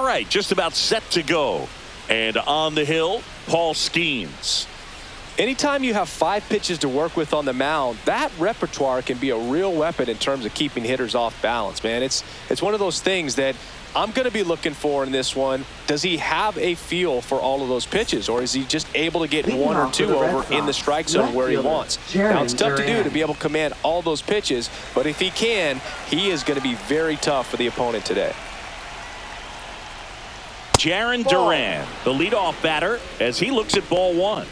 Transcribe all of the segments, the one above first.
right, just about set to go. And on the hill, Paul Skeens. Anytime you have 5 pitches to work with on the mound, that repertoire can be a real weapon in terms of keeping hitters off balance, man. It's one of those things that I'm going to be looking for in this one. Does he have a feel for all of those pitches, or is he just able to get 1 or 2 over in the strike zone where he wants? Now, it's tough to do to be able to command all those pitches, but if he can, he is going to be very tough for the opponent today. Jarren Duran, the leadoff batter, as he looks at ball 1.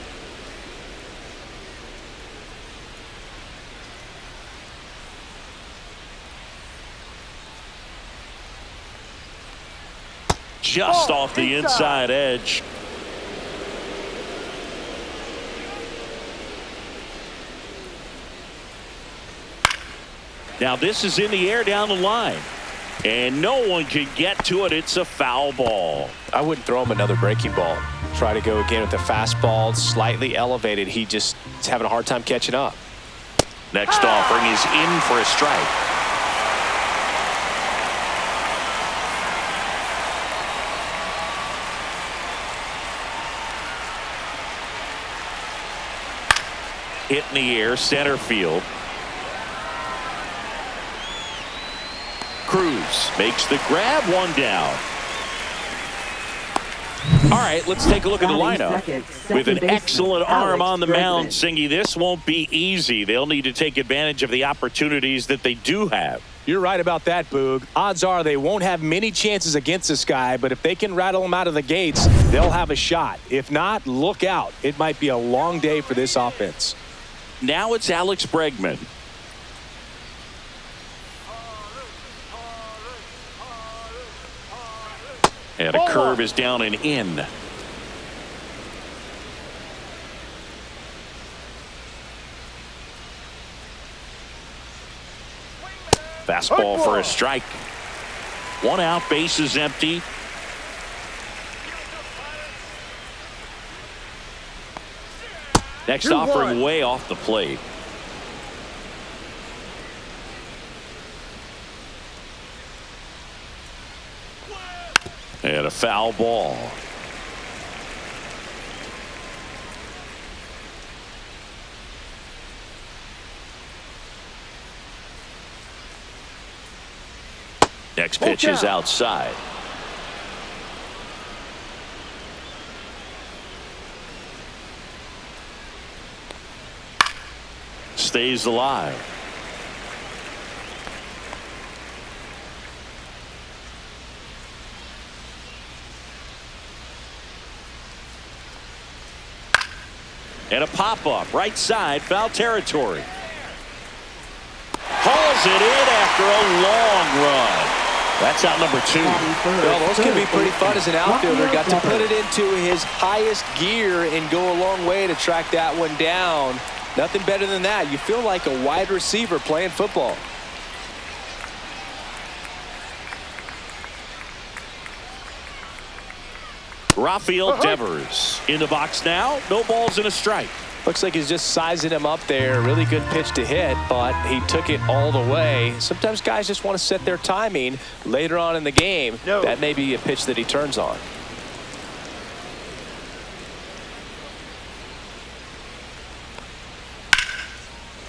Just off the inside edge. Now this is in the air down the line, and no one can get to it. It's a foul ball. I wouldn't throw him another breaking ball. Try to go again with the fastball, slightly elevated. He just is having a hard time catching up. Next offering is in for a strike. Hit in the air, center field. Cruz makes the grab, 1 down. All right, let's take a look at the lineup. With an excellent arm on the mound, Singy, this won't be easy. They'll need to take advantage of the opportunities that they do have. You're right about that, Boog. Odds are they won't have many chances against this guy, but if they can rattle him out of the gates, they'll have a shot. If not, look out. It might be a long day for this offense. Now it's Alex Bregman. And a curve is down and in. Fastball for a strike. 1 out, base is empty. Next offering way off the plate. And a foul ball. Next pitch is outside. Stays alive. And a pop-up, right side, foul territory. Hauls it in after a long run. That's out number 2. Well, those can be pretty fun as an outfielder. Got to put it into his highest gear and go a long way to track that one down. Nothing better than that. You feel like a wide receiver playing football. Rafael Devers in the box now. No balls and a strike. Looks like he's just sizing him up there. Really good pitch to hit, but he took it all the way. Sometimes guys just want to set their timing later on in the game. That may be a pitch that he turns on.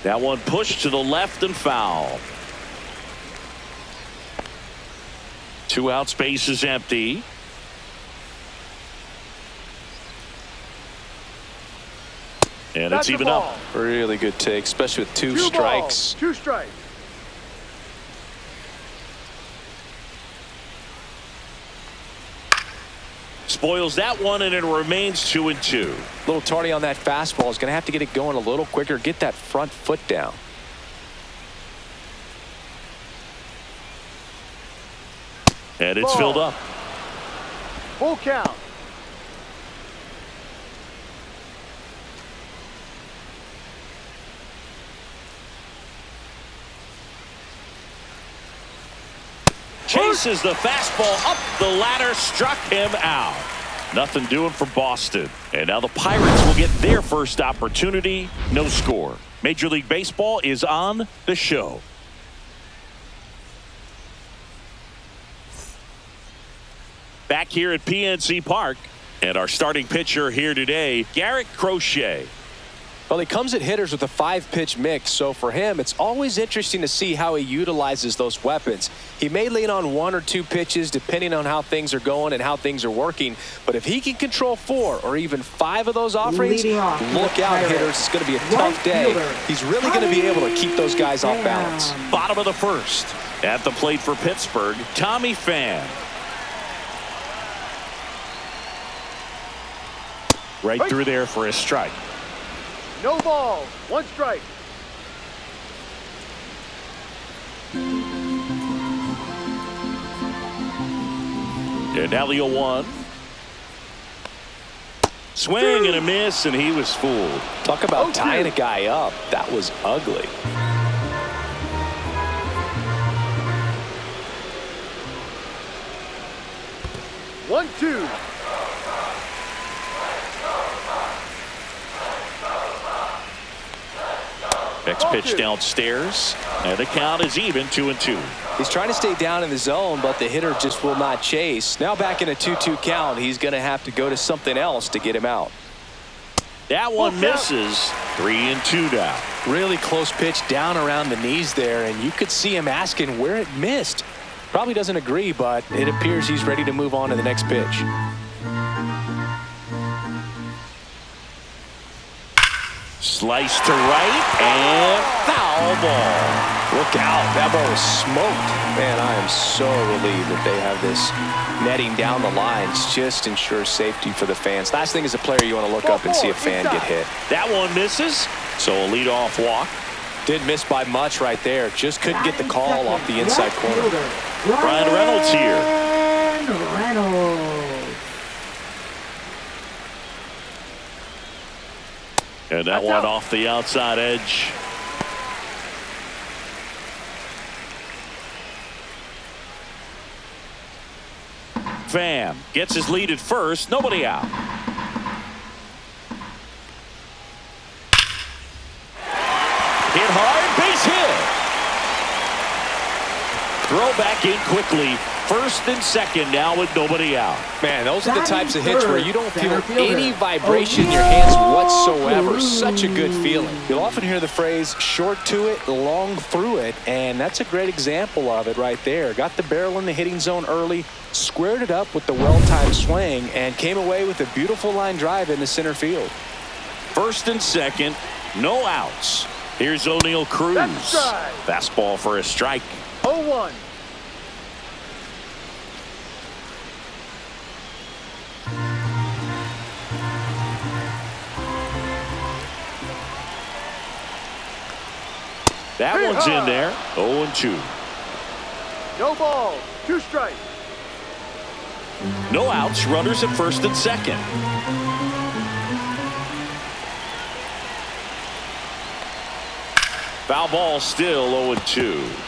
That one pushed to the left and foul. 2 out, space is empty. And it's even up. Really good take, especially with 2 strikes. 2 strikes. Spoils that one, and it remains 2-2. A little tardy on that fastball. Is going to have to get it going a little quicker. Get that front foot down. And it's filled up. Full count. Chases the fastball up the ladder, struck him out. Nothing doing for Boston. And now the Pirates will get their first opportunity. No score. Major League Baseball is on the show. Back here at PNC Park. And our starting pitcher here today, Garrett Crochet. Well, he comes at hitters with a 5-pitch mix, so for him, it's always interesting to see how he utilizes those weapons. He may lean on 1 or 2 pitches depending on how things are going and how things are working, but if he can control 4 or even 5 of those offerings, look out, hitters. It's going to be a tough day. He's really going to be able to keep those guys off balance. Bottom of the first. At the plate for Pittsburgh, Tommy Pham. Right through there for a strike. No ball. 1 strike. And now the 0-1. Swing and a miss, and he was fooled. Talk about tying a guy up. That was ugly. 1-2. Next pitch downstairs, and the count is even 2-2. He's trying to stay down in the zone, but the hitter just will not chase. Now back in a 2-2 count, he's going to have to go to something else to get him out. That one misses. 3-2 now. Really close pitch down around the knees there, and you could see him asking where it missed. Probably doesn't agree, but it appears he's ready to move on to the next pitch. Slice to right and foul ball. Look out. That ball was smoked. Man, I am so relieved that they have this netting down the lines. Just ensures safety for the fans. Last thing as a player, you want to look up and see a fan get hit. That one misses, so a leadoff walk. Didn't miss by much right there. Just couldn't get the call off the inside corner. Brian Reynolds here. And that one off the outside edge. Pham gets his lead at first. Nobody out. Hit hard. Base hit. Throw back in quickly. First and second now with nobody out. Man, those are the types of hits where you don't feel any vibration in your hands whatsoever. Such a good feeling. You'll often hear the phrase short to it, long through it, and that's a great example of it right there. Got the barrel in the hitting zone early, squared it up with the well-timed swing, and came away with a beautiful line drive into center field. First and second, no outs. Here's O'Neal Cruz. Fastball for a strike. 0-1. That one's in there. 0-2. No ball. 2 strikes. No outs. Runners at first and second. Foul ball still 0-2.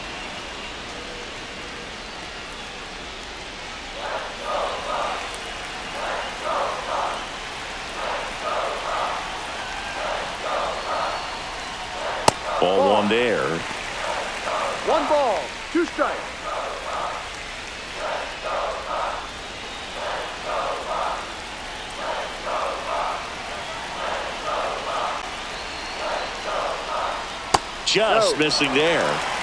Ball 1 there. 1 ball. 2 strikes. Just missing there.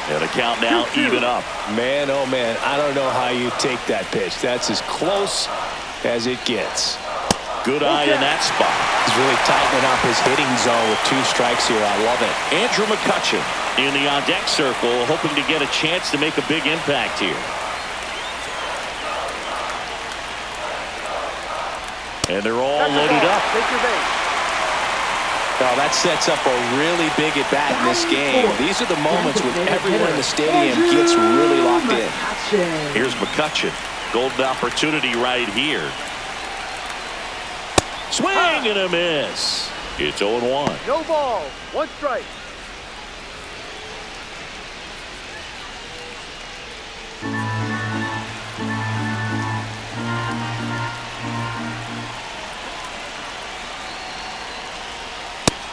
And a count now even up. Man, oh man, I don't know how you take that pitch. That's as close as it gets. Good eye in that spot. He's really tightening up his hitting zone with 2 strikes here. I love it. Andrew McCutchen in the on-deck circle, hoping to get a chance to make a big impact here. And they're all loaded up. Take your base. Now that sets up a really big at-bat in this game. These are the moments when everyone in the stadium gets really locked in. Here's McCutchen. Golden opportunity right here. Swing and a miss. It's 0-1. No ball. 1 strike.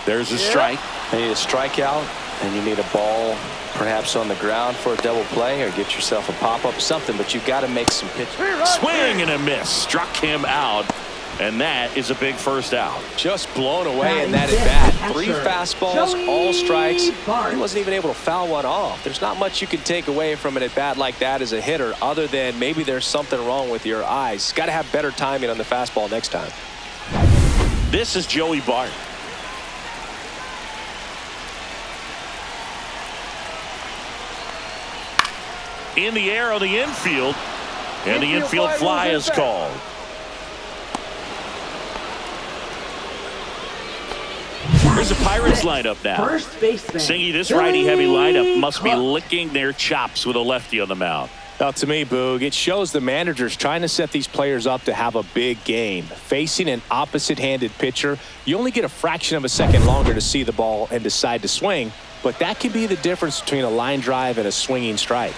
There's a strike. They need a strikeout And you need a ball perhaps on the ground for a double play or get yourself a pop-up, something, but you've got to make some pitches. Swing and a miss. Struck him out. And that is a big first out. Just blown away in that at bat. 3 fastballs, all strikes. He wasn't even able to foul one off. There's not much you can take away from an at bat like that as a hitter, other than maybe there's something wrong with your eyes. Got to have better timing on the fastball next time. This is Joey Bart. In the air on the infield, and the infield fly is called. Here's the Pirates lineup now. Singy, this righty-heavy lineup must be licking their chops with a lefty on the mound. Now, to me, Boog, it shows the manager's trying to set these players up to have a big game. Facing an opposite-handed pitcher, you only get a fraction of a second longer to see the ball and decide to swing, but that can be the difference between a line drive and a swinging strike.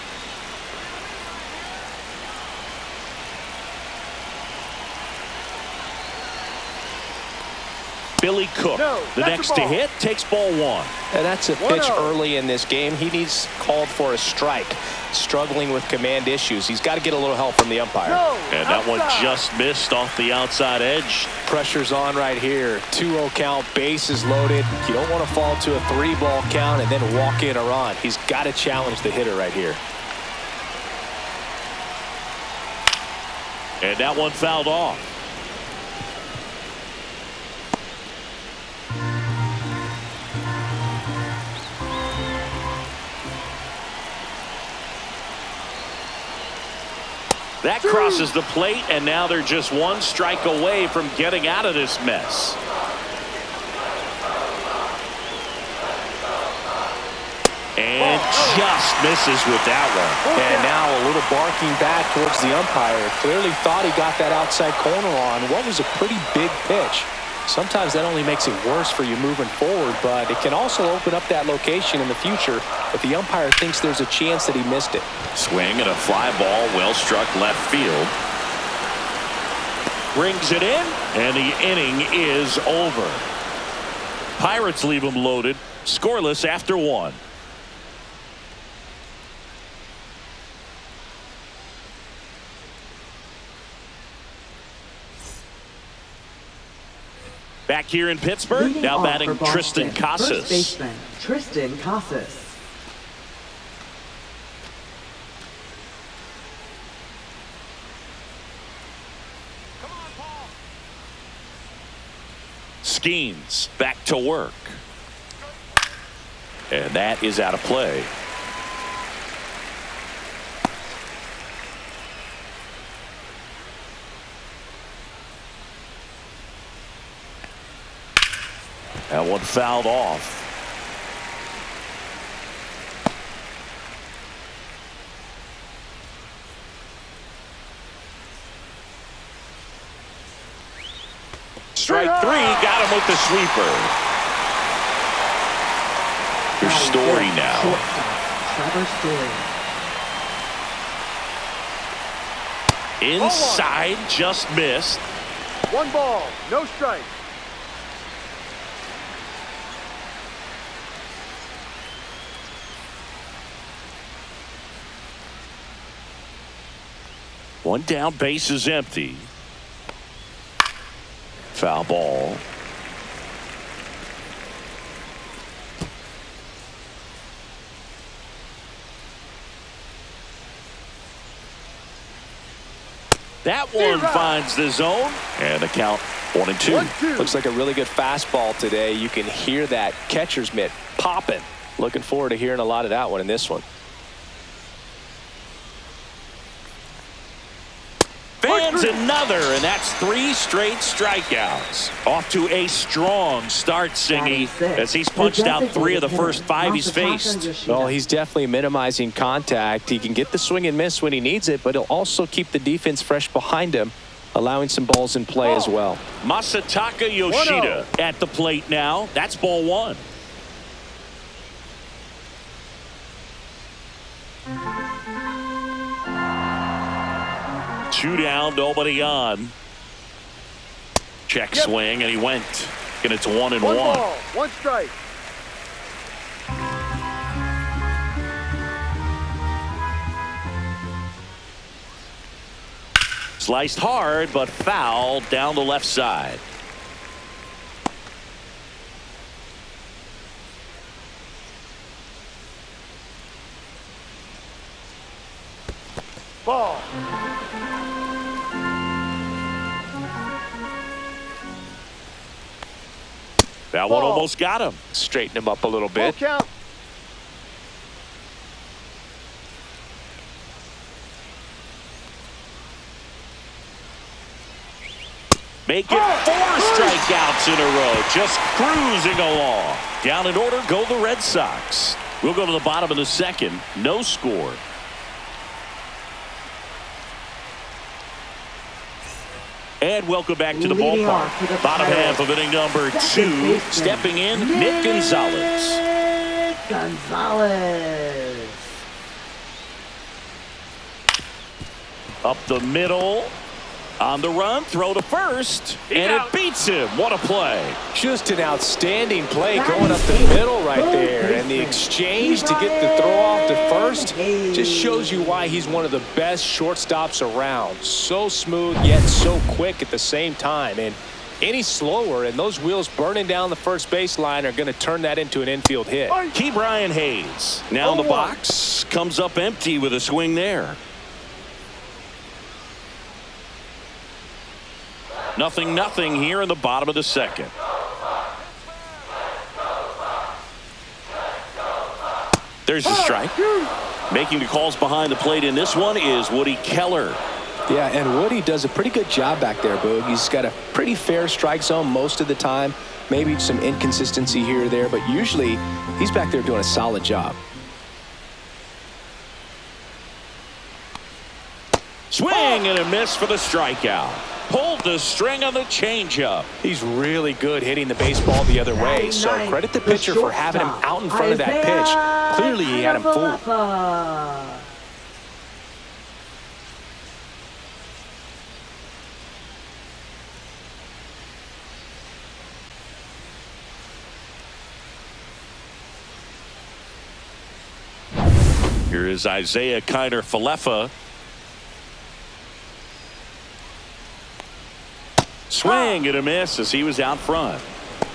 Billy Cook, the next to hit, takes ball 1. And that's a pitch early in this game. He needs called for a strike. Struggling with command issues. He's got to get a little help from the umpire. And that one just missed off the outside edge. Pressure's on right here. 2-0 count, bases loaded. You don't want to fall to a 3-ball count and then walk in a run. He's got to challenge the hitter right here. And that one fouled off. That crosses the plate, and now they're just 1 strike away from getting out of this mess. And just misses with that one. And now a little barking back towards the umpire. Clearly thought he got that outside corner on what was a pretty big pitch. Sometimes that only makes it worse for you moving forward, but it can also open up that location in the future if the umpire thinks there's a chance that he missed it. Swing and a fly ball, well struck left field. Brings it in, and the inning is over. Pirates leave them loaded, scoreless after 1. Back here in Pittsburgh, now batting Tristan Casas. First baseman, Tristan Casas. Skeens back to work. And that is out of play. That one fouled off. Strike 3, got him with the sweeper. Your Story now. Trevor Story. Inside, just missed. 1 ball, no strike. One down, base is empty. Foul ball. That one finds the zone, and the count 1-2. Looks like a really good fastball today. You can hear that catcher's mitt popping. Looking forward to hearing a lot of that one in this one. Fans another, and that's 3 straight strikeouts. Off to a strong start, Singy, as he's punched out 3 of the first 5 he's faced. Well, he's definitely minimizing contact. He can get the swing and miss when he needs it, but he'll also keep the defense fresh behind him, allowing some balls in play as well. Masataka Yoshida at the plate now. That's ball 1. Two down, nobody on. Check swing, and he went. And it's 1-1. 1 ball, 1 strike. Sliced hard, but foul down the left side. Ball. That one almost got him. Straighten him up a little Full bit. count. Make it 4 strikeouts in a row. Just cruising along. Down in order go the Red Sox. We'll go to the bottom of the second. No score. And welcome back to the Leading ballpark. off for the Bottom half Pirates, of inning number 2. second baseman, Stepping in, Nick Gonzalez. Nick Gonzalez. Up the middle. On the run, throw to first, and it beats him. What a play. Just an outstanding play going up the middle right there. And the exchange to get the throw off to first just shows you why he's one of the best shortstops around. So smooth, yet so quick at the same time. And any slower, and those wheels burning down the first baseline are going to turn that into an infield hit. Key Brian Hayes. Now in the box. Comes up empty with a swing there. 0-0 here in the bottom of the second. There's the strike. Making the calls behind the plate in this one is Woody Keller. Yeah, and Woody does a pretty good job back there, Boog. He's got a pretty fair strike zone most of the time. Maybe some inconsistency here or there, but usually he's back there doing a solid job. Swing and a miss for the strikeout. Pulled the string on the changeup. He's really good hitting the baseball the other way, so credit the pitcher for having him out in front of that pitch. Clearly he had him fooled. Here is Isaiah Kiner-Falefa. Swing and a miss as he was out front.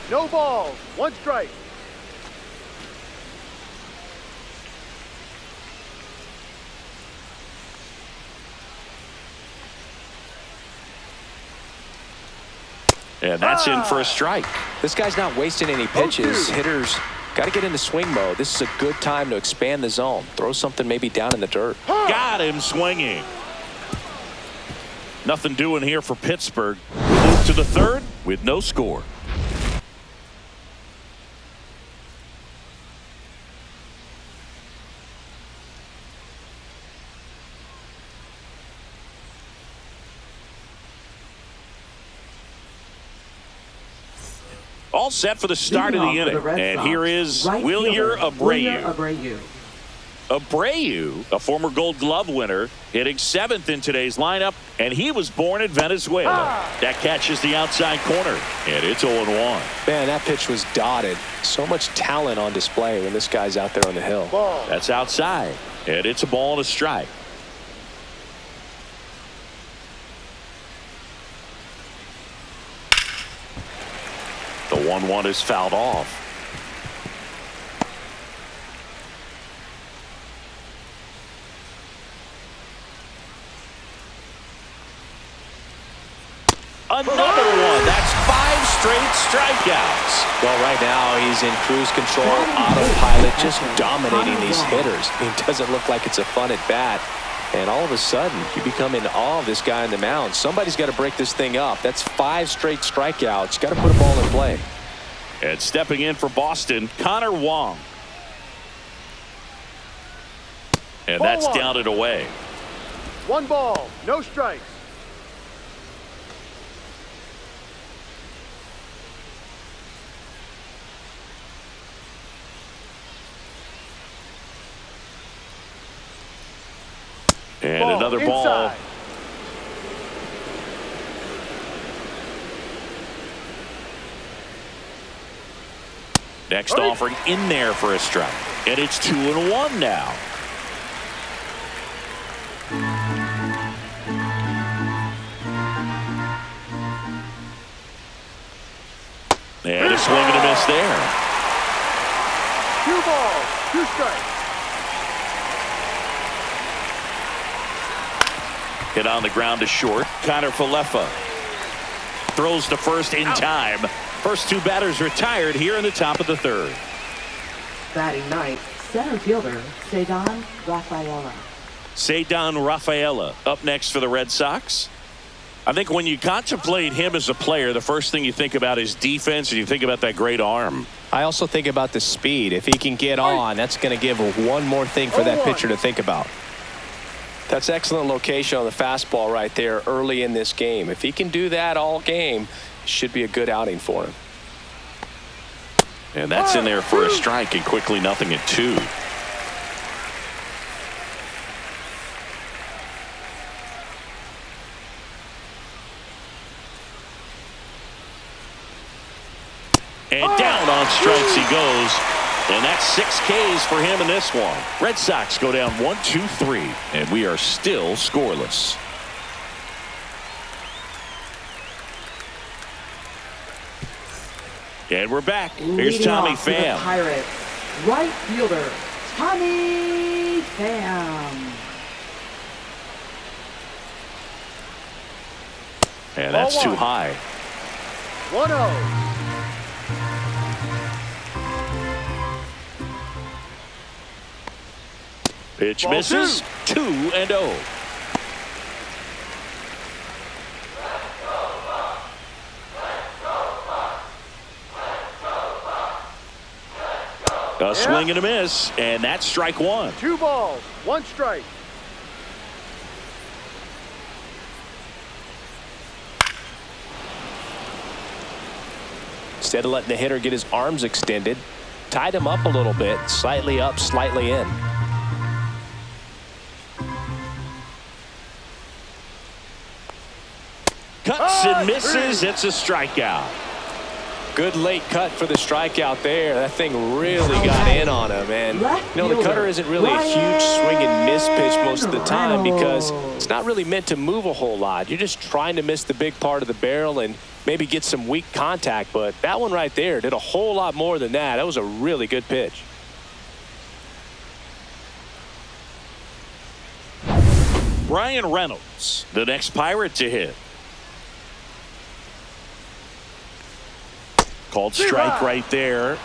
No balls. 1 strike. And that's in for a strike. This guy's not wasting any pitches. Hitters got to get into swing mode. This is a good time to expand the zone. Throw something maybe down in the dirt. Got him swinging. Nothing doing here for Pittsburgh. We move to the third with no score. All set for the start of the inning. And here is Wilyer Abreu. Abreu, a former Gold Glove winner, hitting 7th in today's lineup, and he was born in Venezuela. That catches the outside corner, and it's 0-1. Man, that pitch was dotted. So much talent on display when this guy's out there on the hill. Ball. That's outside, and it's a ball and a strike. The 1-1 is fouled off. Another one. That's 5 straight strikeouts. Well, right now he's in cruise control, autopilot, just dominating these hitters. It doesn't look like it's a fun at bat. And all of a sudden, you become in awe of this guy on the mound. Somebody's got to break this thing up. That's 5 straight strikeouts. Got to put a ball in play. And stepping in for Boston, Connor Wong. And that's down and away. 1 ball. No strikes. And another ball. Inside. Next offering in there for a strike. And it's 2-1 now. And a swing and a miss there. 2 balls, 2 strikes. Hit on the ground to short. Connor Falefa throws to first in time. First 2 batters retired here in the top of the 3rd. Batting ninth, center fielder, Cedon Rafaela. Cedon Rafaela up next for the Red Sox. I think when you contemplate him as a player, the first thing you think about is defense, and you think about that great arm. I also think about the speed. If he can get on, that's going to give one more thing for that pitcher to think about. That's excellent location on the fastball right there early in this game. If he can do that all game, it should be a good outing for him. And that's in there for a strike, and quickly 0-2. And down on strikes he goes. And that's 6 Ks for him in this one. Red Sox go down 1-2-3. And we are still scoreless. And we're back. Here's Leading Tommy off for the Pham. Pirates, right fielder, Tommy Pham. And that's Ball too 1. high. 1-0. Pitch Ball misses. 2-0. A swing and a miss, and that's strike 1. 2 balls, 1 strike. Instead of letting the hitter get his arms extended, tied him up a little bit, slightly up, slightly in. Cuts and misses. It's a strikeout. Good late cut for the strikeout there. That thing really got in on him. And, the cutter isn't really a huge swing and miss pitch most of the time because it's not really meant to move a whole lot. You're just trying to miss the big part of the barrel and maybe get some weak contact. But that one right there did a whole lot more than that. That was a really good pitch. Brian Reynolds, the next Pirate to hit. Called strike right there.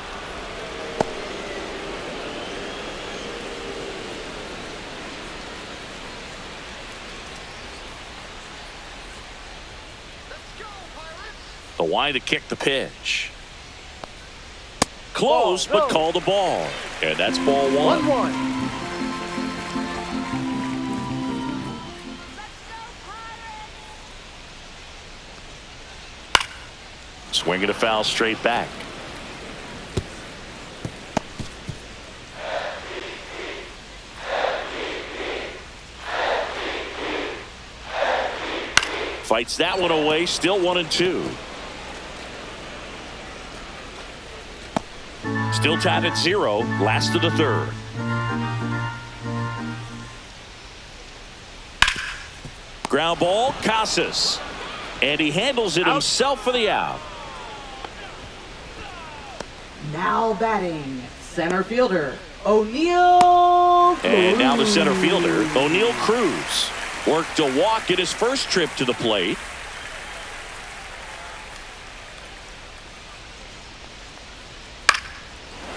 The wind to kick the pitch. Close, but called a ball. And that's ball 1. 1-1. Swinging a foul straight back. Fights that one away. Still 1-2. Still tied at 0. Last of the 3rd. Ground ball. Casas. And he handles it himself for the out. Now batting, center fielder, O'Neal Cruz. And now the center fielder, O'Neal Cruz. Worked a walk at his first trip to the plate.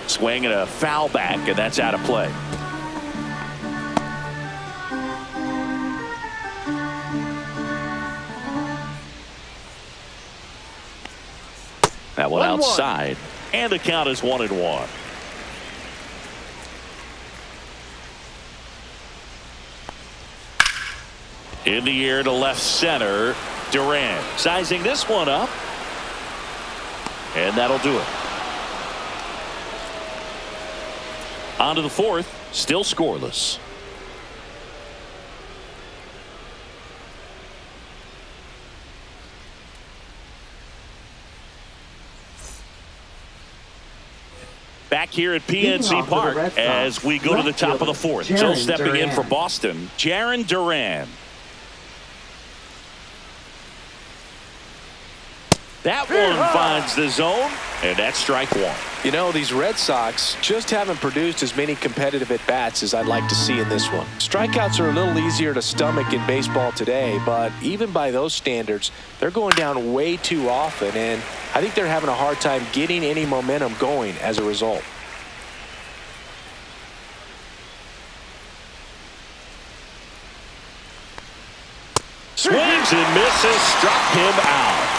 Swing and a foul back, and that's out of play. That one outside, and the count is 1-1. In the air to left center, Duran sizing this one up, and that'll do it. On to the 4th, still scoreless. Back here at PNC Park as we go to the top of the 4th. So stepping in for Boston, Jarren Duran. That one finds the zone, And that's strike one. You know, these Red Sox just haven't produced as many competitive at-bats as I'd like to see in this one. Strikeouts are a little easier to stomach in baseball today, but even by those standards, they're going down way too often, and I think they're having a hard time getting any momentum going as a result. Swings and misses, struck him out.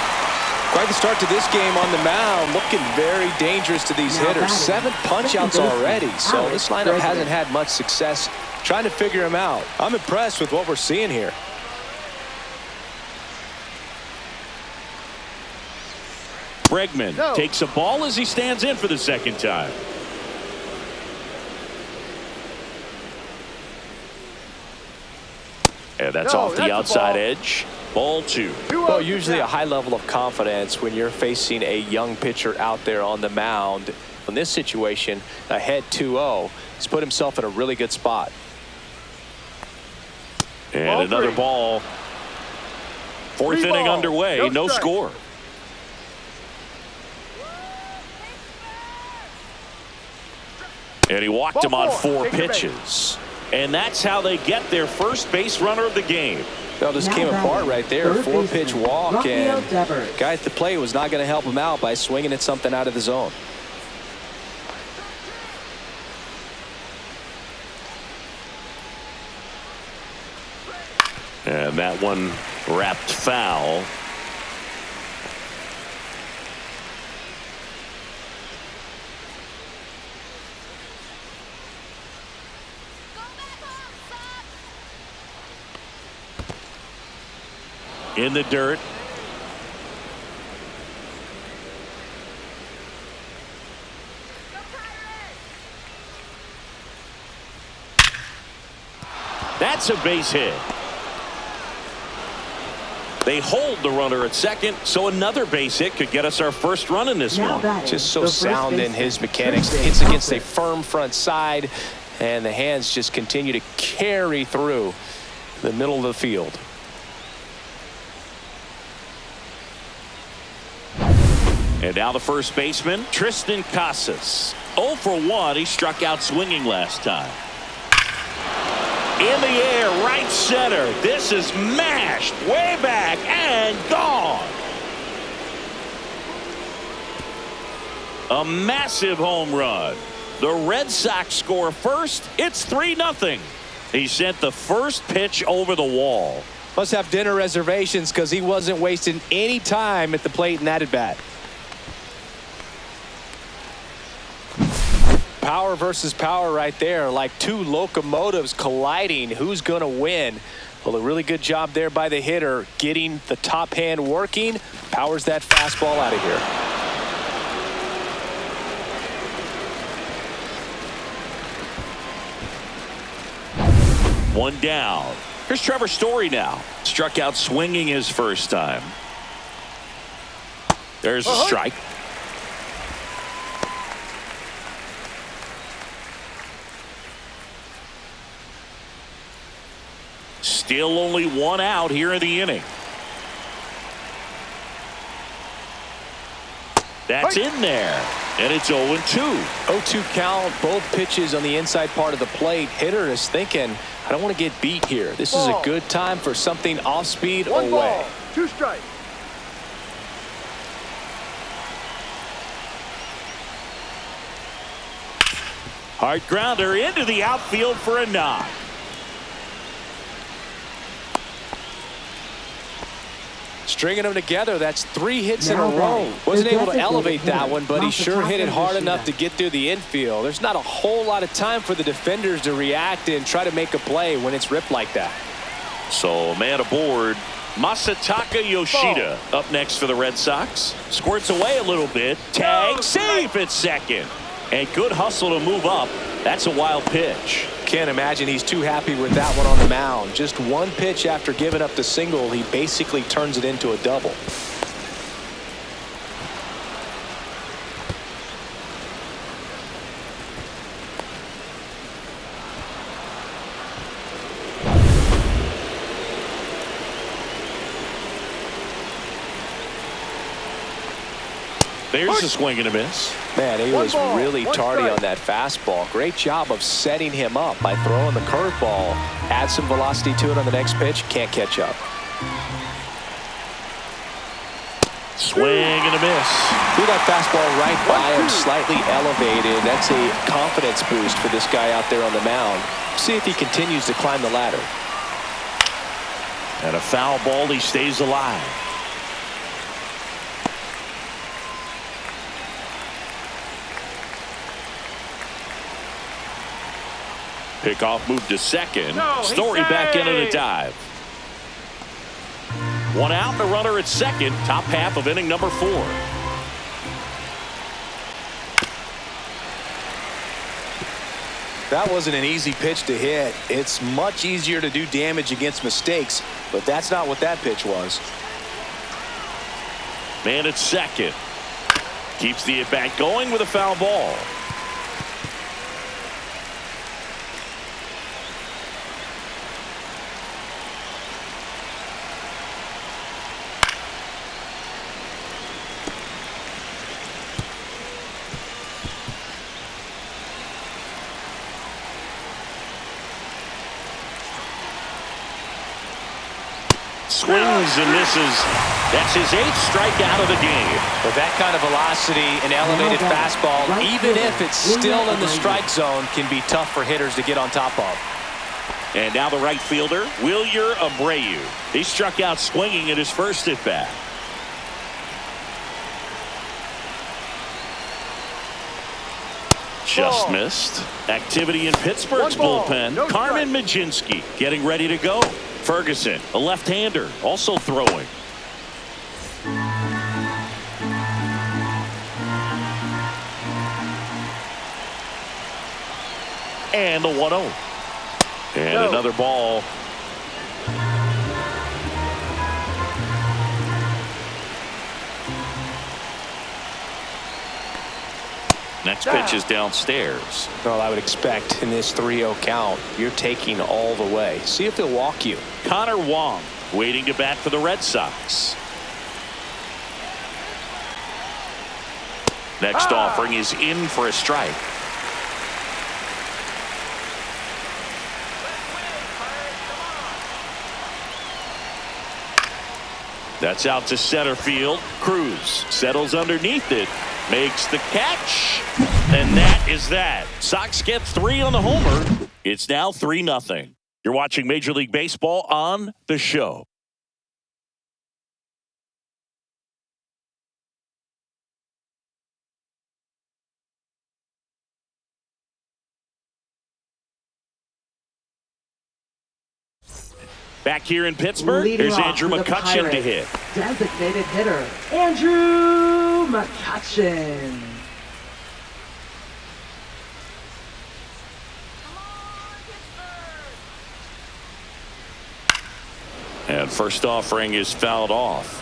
Quite the start to this game on the mound, looking very dangerous to these hitters. 7 punch-outs already, so this lineup hasn't had much success trying to figure him out. I'm impressed with what we're seeing here. Bregman takes a ball as he stands in for the second time. And that's off the outside edge. Ball 2. Well, usually a high level of confidence when you're facing a young pitcher out there on the mound. In this situation, ahead 2-0, he's put himself in a really good spot. And Ball another 3. ball. Fourth inning underway. No score. And he walked him on 4 pitches. And that's how they get their first base runner of the game. Well, just came apart right there. 4-pitch walk, and guy at the plate was not going to help him out by swinging at something out of the zone. And that one wrapped foul. In the dirt. That's a base hit. They hold the runner at second, so another base hit could get us our first run in this one. Just so sound in his mechanics. Hits against a firm front side, and the hands just continue to carry through the middle of the field. And now the first baseman, Tristan Casas. 0 for 1. He struck out swinging last time. In the air, right center. This is mashed way back and gone. A massive home run. The Red Sox score first. It's 3-0. He sent the first pitch over the wall. Must have dinner reservations because he wasn't wasting any time at the plate in that at bat. Power versus power right there, like two locomotives colliding. Who's going to win? Well, a really good job there by the hitter, getting the top hand working. Powers that fastball out of here. One down. Here's Trevor Story now. Struck out swinging his first time. There's a strike. Still only 1 out here in the inning. That's in there. And it's 0-2. 0-2 count, both pitches on the inside part of the plate. Hitter is thinking, I don't want to get beat here. This is a good time for something off speed away. 1 ball, 2 strikes. Hard grounder into the outfield for a knock. Stringing them together, that's 3 hits in a row. Wasn't able to elevate that one, but he sure hit it hard enough to get through the infield. There's not a whole lot of time for the defenders to react and try to make a play when it's ripped like that. So man aboard. Masataka Yoshida up next for the Red Sox. Squirts away a little bit. Tag, safe at second. And good hustle to move up. That's a wild pitch. Can't imagine he's too happy with that one on the mound. Just 1 pitch after giving up the single, he basically turns it into a double. There's a swing and a miss. Man, he One was ball, really one tardy strike. on that fastball. Great job of setting him up by throwing the curveball. Add some velocity to it on the next pitch. Can't catch up. Swing and a miss. Threw that fastball right by him, slightly elevated. That's a confidence boost for this guy out there on the mound. See if he continues to climb the ladder. And a foul ball. He stays alive. Pickoff moved to second. Story back into the dive. One out, the runner at second. Top half of inning number 4. That wasn't an easy pitch to hit. It's much easier to do damage against mistakes, but that's not what that pitch was. Man at second. Keeps the at-bat going with a foul ball. Swings and misses. That's his 8th strikeout of the game. With that kind of velocity, an elevated fastball, even if it's still in the strike zone, can be tough for hitters to get on top of. And now the right fielder, Wilyer Abreu. He struck out swinging at his first at-bat. Just missed. Activity in Pittsburgh's One ball, bullpen. no Carmen strike. Majinski getting ready to go. Ferguson, a left-hander, also throwing. And the 1-0. And No. another ball. Next pitch is downstairs. Well, I would expect in this 3-0 count, you're taking all the way. See if he'll walk you. Connor Wong waiting to bat for the Red Sox. Next offering is in for a strike. That's out to center field. Cruz settles underneath it, makes the catch, and that is that. Sox get 3 on the homer. It's now 3-0. You're watching Major League Baseball on The Show. Back here in Pittsburgh, Leading here's off Andrew for the McCutchen to Pirates, hit. Designated hitter, Andrew McCutchen. And first offering is fouled off.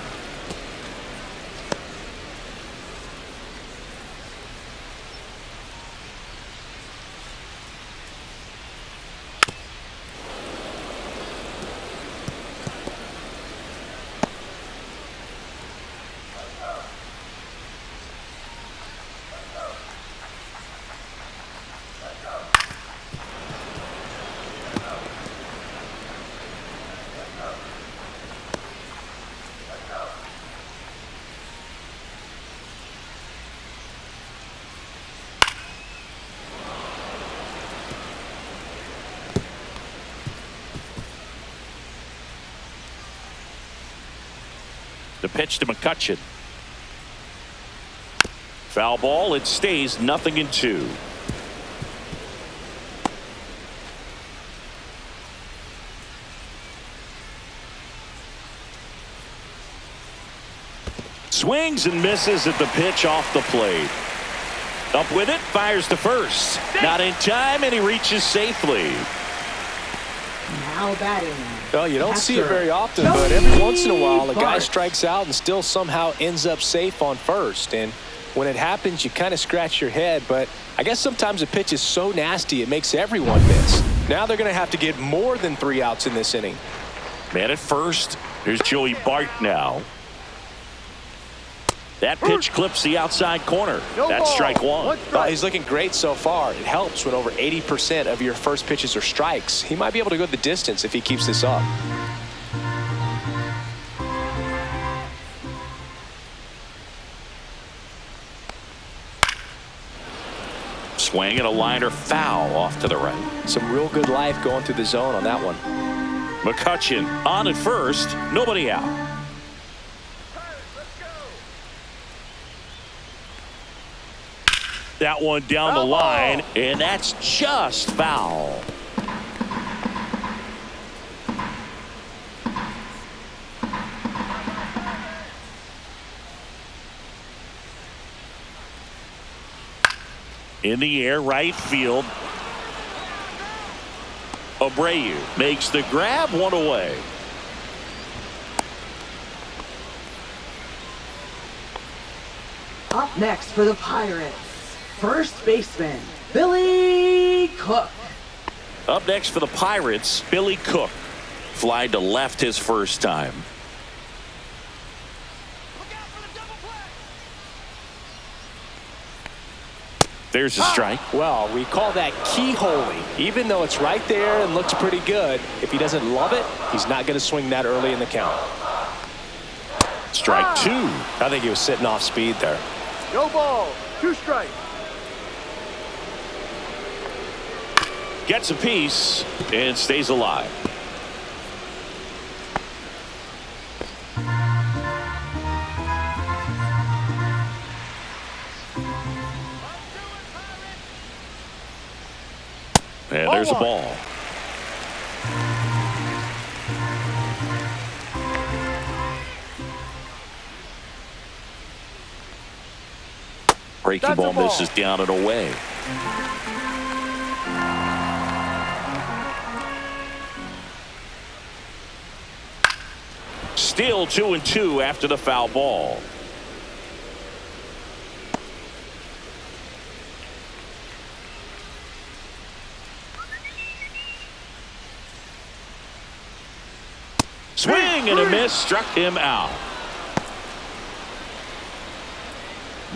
The pitch to McCutchen. Foul ball. It stays 0-2. Swings and misses at the pitch off the plate. Up with it, fires to first. Not in time, and he reaches safely. Now batting. Well, you don't see it Catcher, very often, but every once in a while, a guy March. strikes out and still somehow ends up safe on first. And when it happens, you kind of scratch your head. But I guess sometimes a pitch is so nasty, it makes everyone miss. Now they're going to have to get more than 3 outs in this inning. Man at first. Here's Joey Bart now. That pitch clips the outside corner. No That's ball. strike one. One strike. He's looking great so far. It helps when over 80% of your first pitches are strikes. He might be able to go the distance if he keeps this up. Swing and a liner foul off to the right. Some real good life going through the zone on that one. McCutchen on at first. Nobody out. That one down the line, and that's just foul. In the air, right field. Abreu makes the grab, one away. Up next for the Pirates, first baseman, Billy Cook. Up next for the Pirates, Billy Cook. Fly to left his first time. There's a strike. Well, we call that keyholing. Even though it's right there and looks pretty good, if he doesn't love it, he's not going to swing that early in the count. Strike two. I think he was sitting off speed there. No ball. 2 strikes. Gets a piece and stays alive. And there's a ball. Breaking ball misses down and away. Still 2-2 after the foul ball. Swing and a miss, struck him out.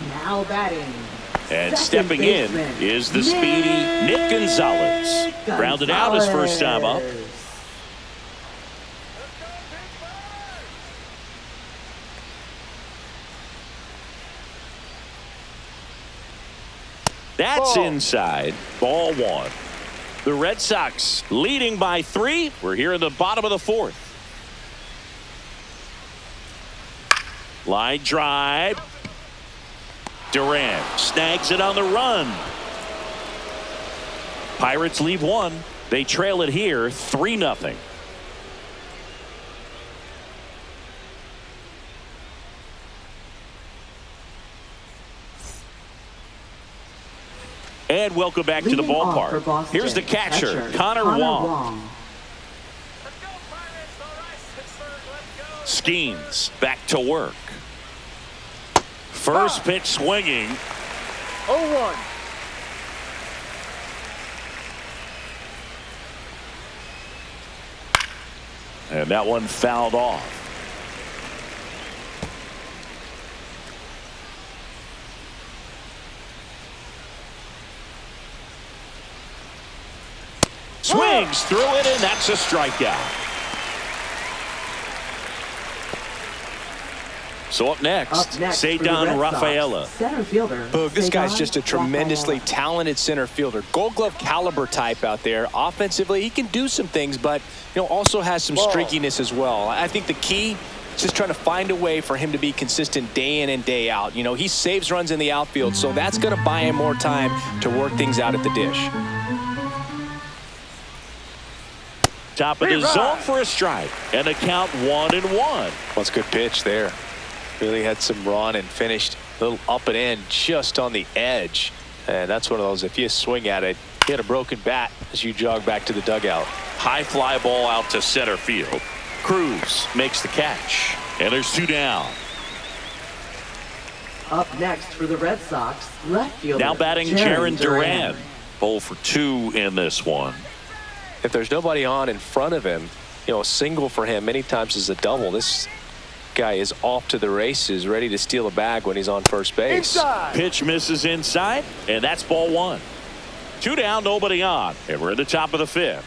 Now batting. And second stepping in baseman, is the speedy Nick Gonzalez. Grounded out his first time up. That's inside. Ball one. The Red Sox leading by 3. We're here in the bottom of the 4th. Line drive. Durant snags it on the run. Pirates leave 1. They trail it here 3-0. And welcome back to the Leading off for ballpark. Boston, Here's the catcher, Connor Wong. Skeens back to work. First pitch swinging. 0-1. And that one fouled off. Swings through it, and that's a strikeout. So up next Cedar Rafaela. Center fielder. Boog, this guy's Cedar just a tremendously Rafaela. talented center fielder. Gold Glove caliber type out there. Offensively, he can do some things, but also has some streakiness as well. I think the key is just trying to find a way for him to be consistent day in and day out. He saves runs in the outfield, so that's going to buy him more time to work things out at the dish. Top of the zone for a strike, and a count 1-1. Well, it's a good pitch there. Really had some run and finished a little up and in just on the edge. And that's one of those, if you swing at it, you had a broken bat as you jog back to the dugout. High fly ball out to center field. Cruz makes the catch, and there's 2 down. Up next for the Red Sox, left fielder. Now batting Jaron Duran. 0 for 2 in this one. If there's nobody on in front of him, a single for him many times is a double. This guy is off to the races, ready to steal a bag when he's on first base. Inside. Pitch misses inside, and that's ball one. 2 down, nobody on, and we're at the top of the 5th.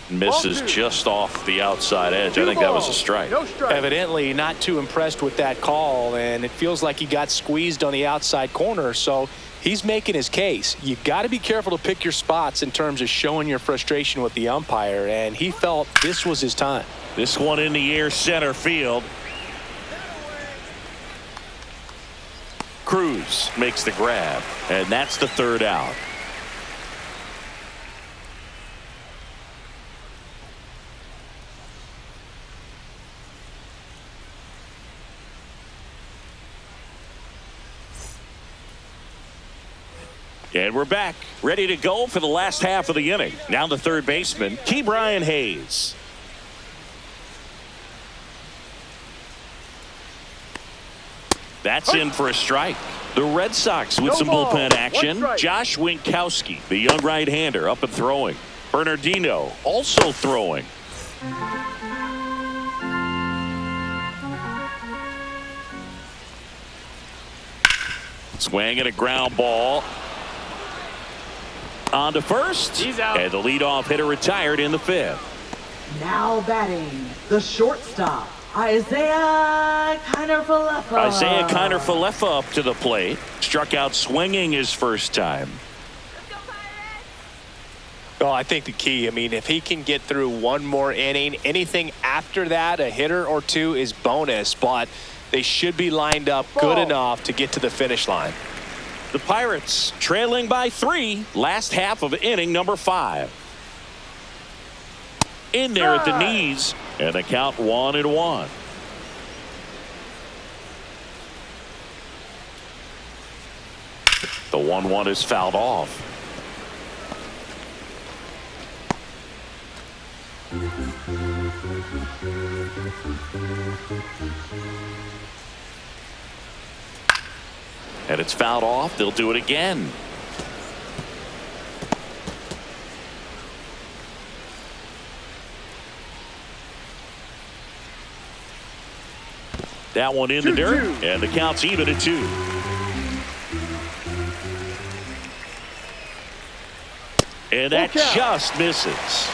Misses just off the outside edge. I think that was a strike. No strike. Evidently not too impressed with that call, and it feels like he got squeezed on the outside corner, so he's making his case. You got to be careful to pick your spots in terms of showing your frustration with the umpire, and he felt this was his time. This one in the air, center field. Cruz makes the grab, and that's the 3rd out. And we're back, ready to go for the last half of the inning. Now the 3rd baseman, Brian Hayes. That's in for a strike. The Red Sox with some bullpen action. Josh Winkowski, the young right-hander, up and throwing. Bernardino also throwing. Swing and a ground ball. On to first. He's out. And the leadoff hitter retired in the 5th. Now batting, the shortstop, Isaiah Kiner-Falefa. Isaiah Kiner-Falefa up to the plate. Struck out swinging his first time. Well, I think the key, I mean, if he can get through one more inning, anything after that, a hitter or two is bonus, but they should be lined up good enough to get to the finish line. The Pirates trailing by 3, last half of inning number 5. In there at the knees, and the count 1-1. The 1-1 is fouled off. And it's fouled off. They'll do it again. That one in the dirt, and the count's even at 2. And that just misses.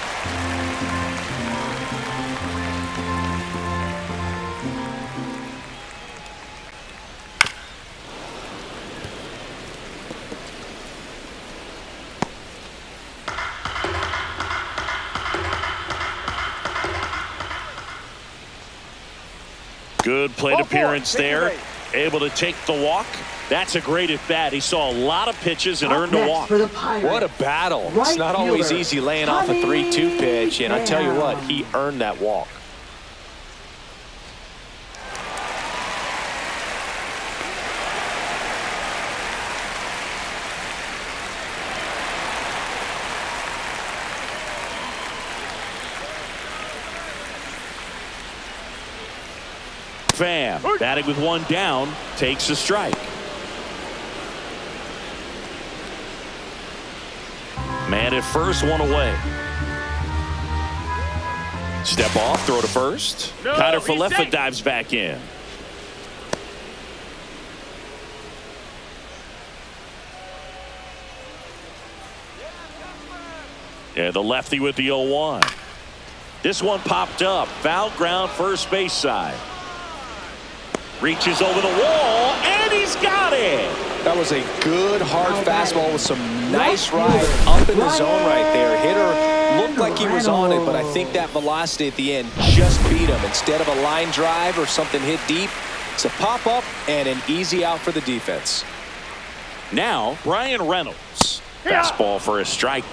Good plate appearance there. Able to take the walk. That's a great at bat. He saw a lot of pitches and earned a walk. What a battle. It's not always easy laying off a 3-2 pitch, and I tell you what, he earned that walk. Pham, batting with 1 down, takes a strike. Man at first, 1 away. Step off, throw to first. Kiner-Falefa dives back in. And the lefty with the 0-1. This one popped up. Foul ground, first base side. Reaches over the wall, and he's got it. That was a good, hard fastball with some nice ride up in the zone right there. Hitter looked like he was on it, but I think that velocity at the end just beat him. Instead of a line drive or something hit deep, it's a pop-up and an easy out for the defense. Now, Brian Reynolds. Fastball for a strike.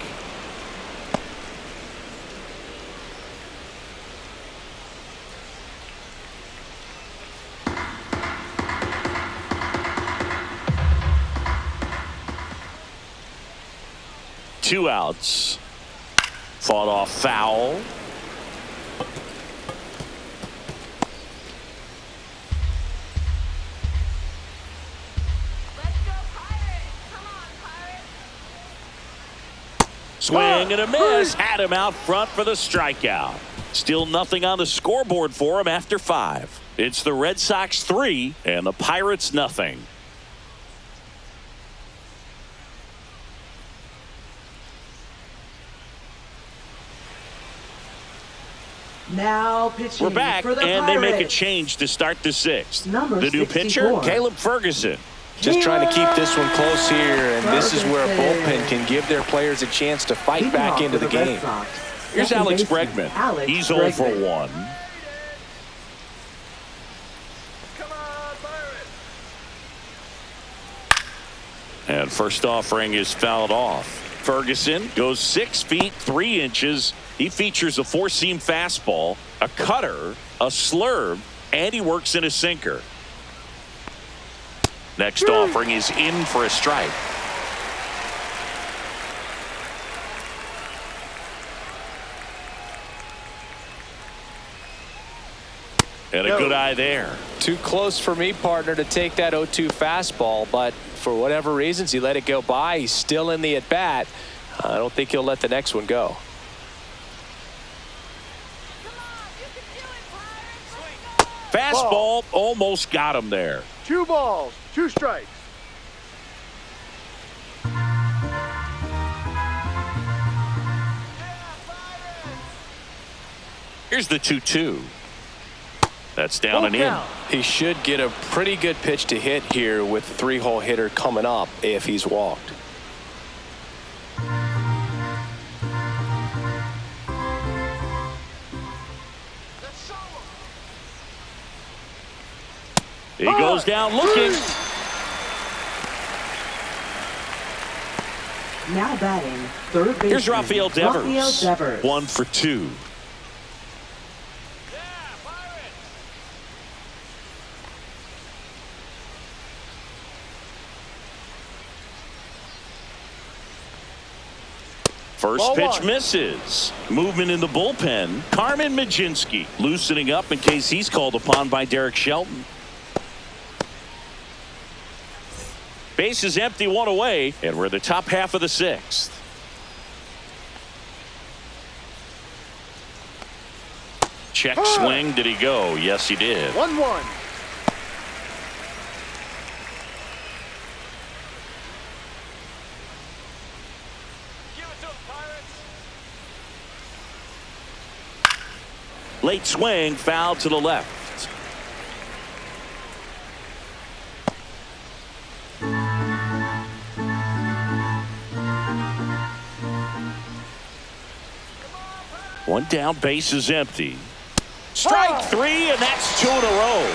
Two outs. Fought off foul. Let's go Pirates! Come on, Pirates! Swing and a miss. Had him out front for the strikeout. Still nothing on the scoreboard for him after 5. It's the Red Sox 3 and the Pirates nothing. Now pitching We're back, for the and Pirates. they make a change to start the 6th. Number The new 64. pitcher, Caleb Ferguson. Just trying to keep this one close here, and this is where a Ferguson. bullpen can give their players a chance to fight Leading back off into for the Red game. Sox, Here's second Alex baseman, Bregman. Alex He's 0 for Bregman. 1. Come on, Pirates. And first offering is fouled off. Ferguson goes 6 feet 3 inches. He features a 4-seam fastball, a cutter, a slurve, and he works in a sinker. Next offering is in for a strike. And a good eye there. Too close for me, partner, to take that 0-2 fastball, but for whatever reasons, he let it go by. He's still in the at-bat. I don't think he'll let the next one go. Come on, you can do it, Pirates. Let's go. Fastball almost got him there. 2 balls, 2 strikes. Here's the 2-2. That's down and in. Count. He should get a pretty good pitch to hit here with the 3-hole hitter coming up if he's walked. He goes down looking. Now batting, third baseman. Here's Rafael Devers. Rafael Devers. 1 for 2. First Ball pitch 1. misses. Movement in the bullpen. Carmen Majinski loosening up in case he's called upon by Derek Shelton. Base is empty, 1 away, and we're the top half of the 6th. Check swing. Did he go? Yes, he did. 1-1. Late swing, foul to the left. One down, base is empty. Strike 3, and that's 2 in a row.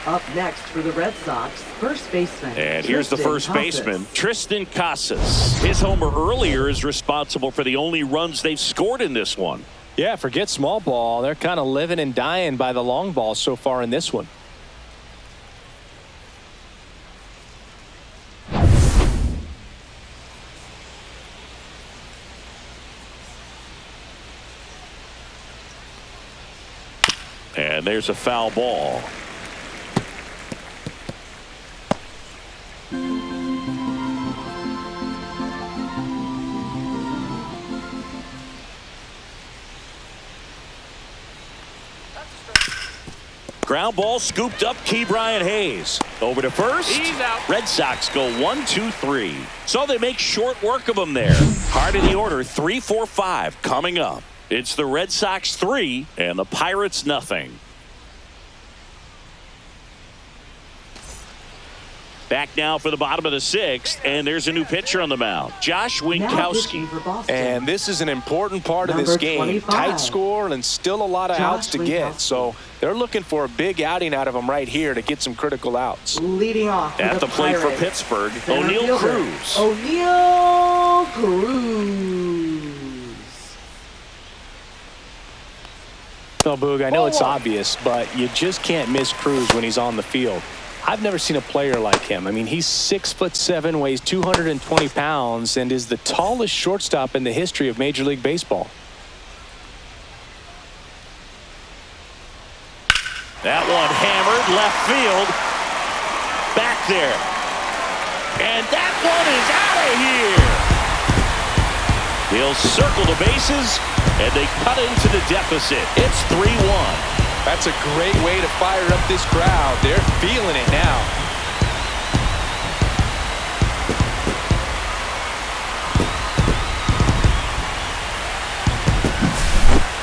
Up next for the Red Sox, first baseman. And here's the Tristan first Casas. baseman, Tristan Casas. His homer earlier is responsible for the only runs they've scored in this one. Yeah, forget small ball. They're kind of living and dying by the long ball so far in this one. And there's a foul ball. Ground ball scooped up. Key Brian Hayes over to first. He's out. Red Sox go 1-2-3. So they make short work of them there. Hard in the order, 3-4-5 coming up. It's the Red Sox 3 and the Pirates nothing. Back now for the bottom of the 6th, and there's a new pitcher on the mound, Josh Now Winkowski. pitching for Boston. And this is an important part of Number this game. 25. Tight score and still a lot of Josh outs to get. Winkowski. So they're looking for a big outing out of him right here to get some critical outs. Leading off for At the plate for Pirates, Pittsburgh, center O'Neal fielder, Cruz. O'Neal Cruz. No, Boog, I know it's obvious, but you just can't miss Cruz when he's on the field. I've never seen a player like him. I mean, he's 6'7", weighs 220 pounds, and is the tallest shortstop in the history of Major League Baseball. That one hammered left field. Back there. And that one is out of here. He'll circle the bases, and they cut into the deficit. It's 3-1. That's a great way to fire up this crowd. They're feeling it now.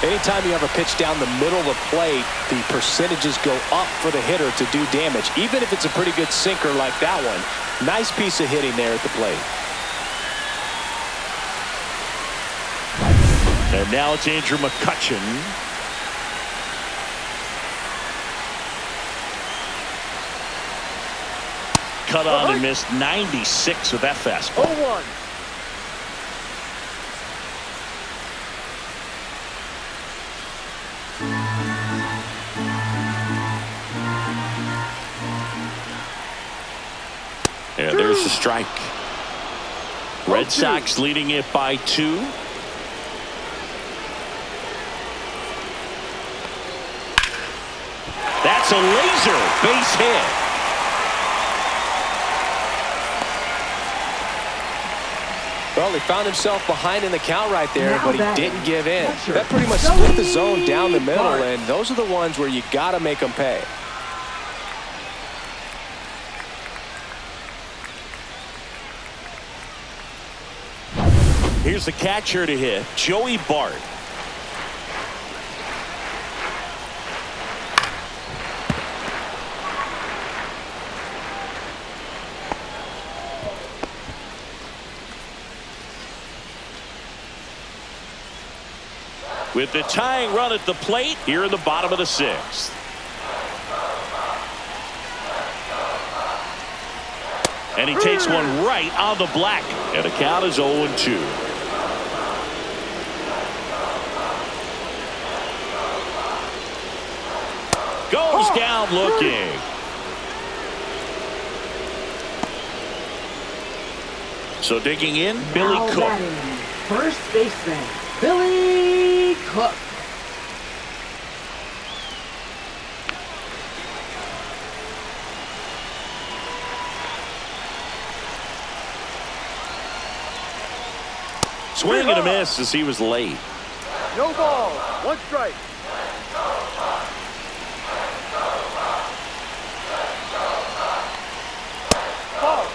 Anytime you have a pitch down the middle of the plate, the percentages go up for the hitter to do damage, even if it's a pretty good sinker like that one. Nice piece of hitting there at the plate. And now it's Andrew McCutchen. Cut on and missed 96 with that fastball. 0-1. And there's the strike. Red Sox leading it by 2. That's a laser base hit. Well, he found himself behind in the count right there, Now but he batting, didn't give in. catcher, That pretty much split the zone Joey down the middle, Bart. and those are the ones where you got to make them pay. Here's the catcher to hit, Joey Bart. With the tying run at the plate here in the bottom of the 6th. And he takes one right on the black. And the count is 0-2. Goes down looking. So digging in, Billy Now Cook. batting, first baseman, Billy Cook. Swing and a miss as he was late. No ball. 1 strike. Ball.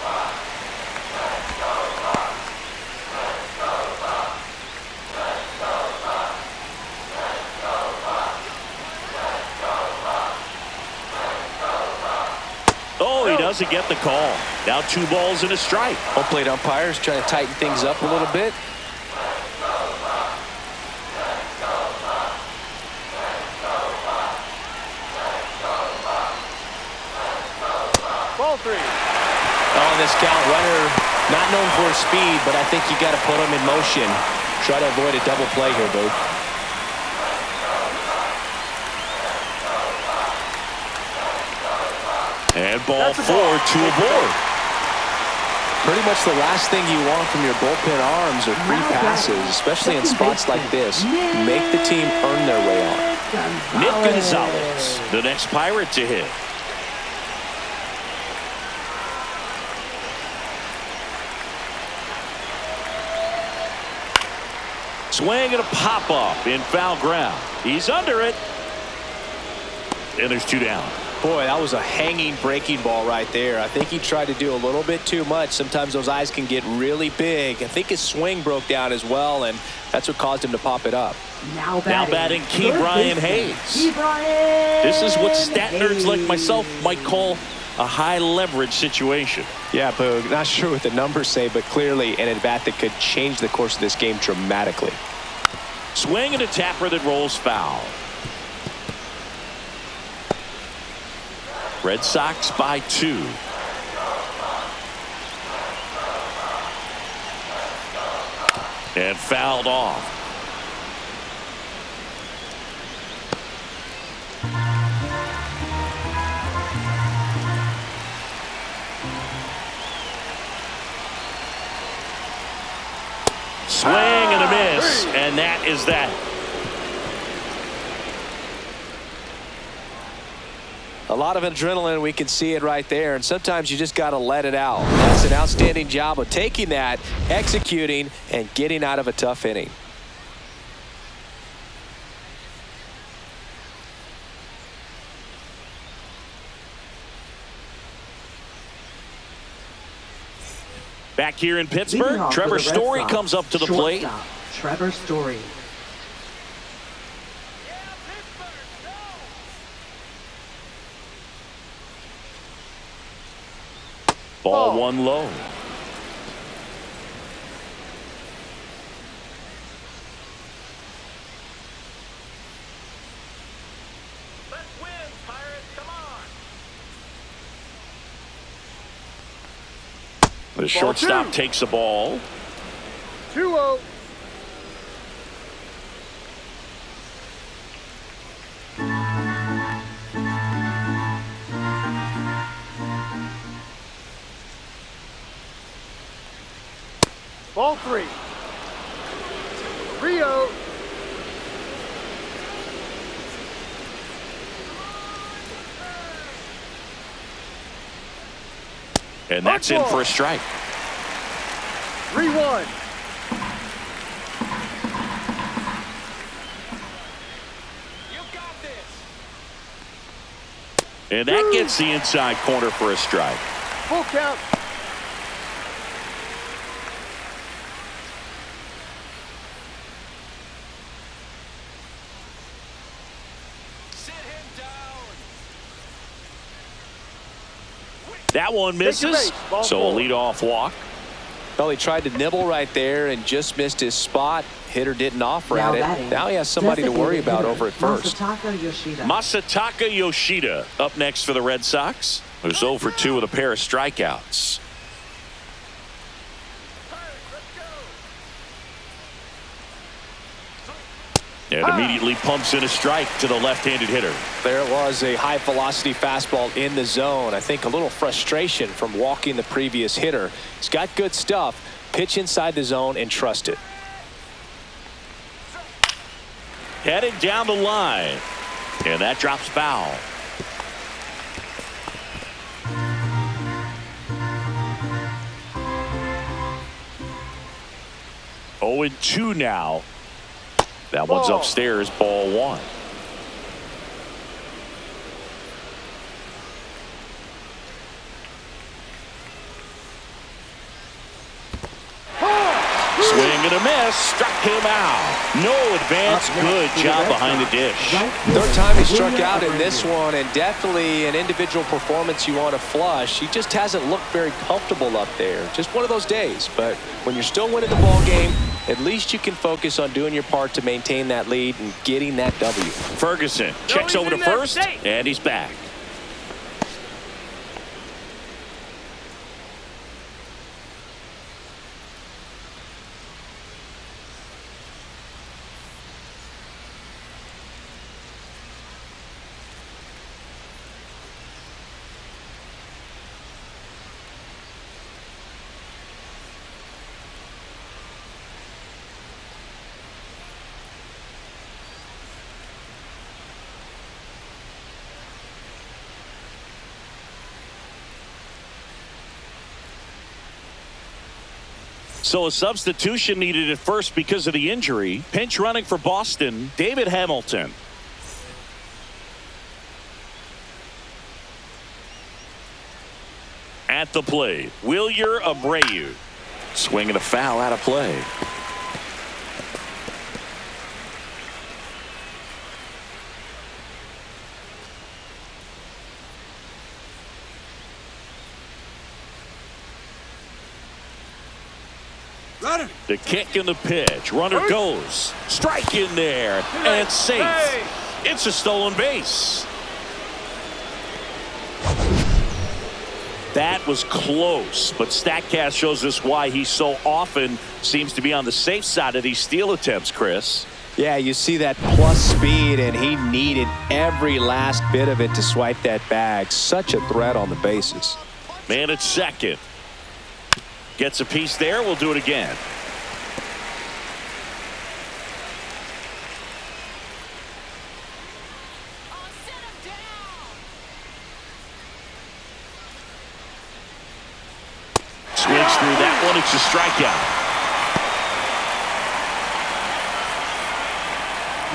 Oh, he doesn't get the call. Now 2 balls and a strike. Home plate umpires trying to tighten things up a little bit. Ball 3. On this count, runner not known for his speed, but I think you got to put him in motion. Try to avoid a double play here, Boo. And ball 4, 2 aboard. Pretty much the last thing you want from your bullpen arms are free passes, especially in spots like this. Make the team earn their way on. Nick Gonzalez, the next Pirate to hit. Swing and a pop-up in foul ground. He's under it. And there's 2 down. Boy, that was a hanging breaking ball right there. I think he tried to do a little bit too much. Sometimes those eyes can get really big. I think his swing broke down as well, and that's what caused him to pop it up. Now batting Key Brian Hayes. This is what stat nerds like myself might call a high leverage situation. Yeah, Boog, not sure what the numbers say, but clearly an at-bat that could change the course of this game dramatically. Swing and a tapper that rolls foul. Red Sox by 2. And fouled off. Swing and a miss, and that is that. A lot of adrenaline, we can see it right there, and sometimes you just got to let it out. That's an outstanding job of taking that, executing, and getting out of a tough inning. Back here in Leading Pittsburgh, off Trevor for the Red Story Sox, comes up to the plate. shortstop, Trevor Story. Ball one low. Let's win, Pirates. Come on. The shortstop two. takes the ball. 2-0. Ball 3. 3-0. And that's in for a strike. 3-1. And that gets the inside corner for a strike. Full count. That one misses, Ball so a four. leadoff walk. Well, he tried to nibble right there and just missed his spot. Hitter didn't offer Now at batting, it. Now he has somebody to worry about over at first. Masataka Yoshida. Masataka Yoshida up next for the Red Sox, who's 0 for 2 with a pair of strikeouts. And immediately pumps in a strike to the left-handed hitter. There it was, a high-velocity fastball in the zone. I think a little frustration from walking the previous hitter. He's got good stuff. Pitch inside the zone and trust it. Headed down the line. And that drops foul. Oh, and 2 now. That one's Ball. upstairs, ball 1. Swing and a miss, struck him out. No advance, good job behind the dish. Third time he struck out in this one, and definitely an individual performance you want to flush. He just hasn't looked very comfortable up there. Just one of those days. But when you're still winning the ball game, at least you can focus on doing your part to maintain that lead and getting that W. Ferguson checks over to first, and he's back. So a substitution needed at first because of the injury. Pinch running for Boston, David Hamilton. At the plate, Wilyer Abreu. Swinging a foul out of play. The kick and the pitch. Runner goes. Strike in there. And safe. It's a stolen base. That was close, but StatCast shows us why he so often seems to be on the safe side of these steal attempts, Chris. Yeah, you see that plus speed, and he needed every last bit of it to swipe that bag. Such a threat on the bases. Man at second. Gets a piece there. We'll do it again. one, it's a strikeout.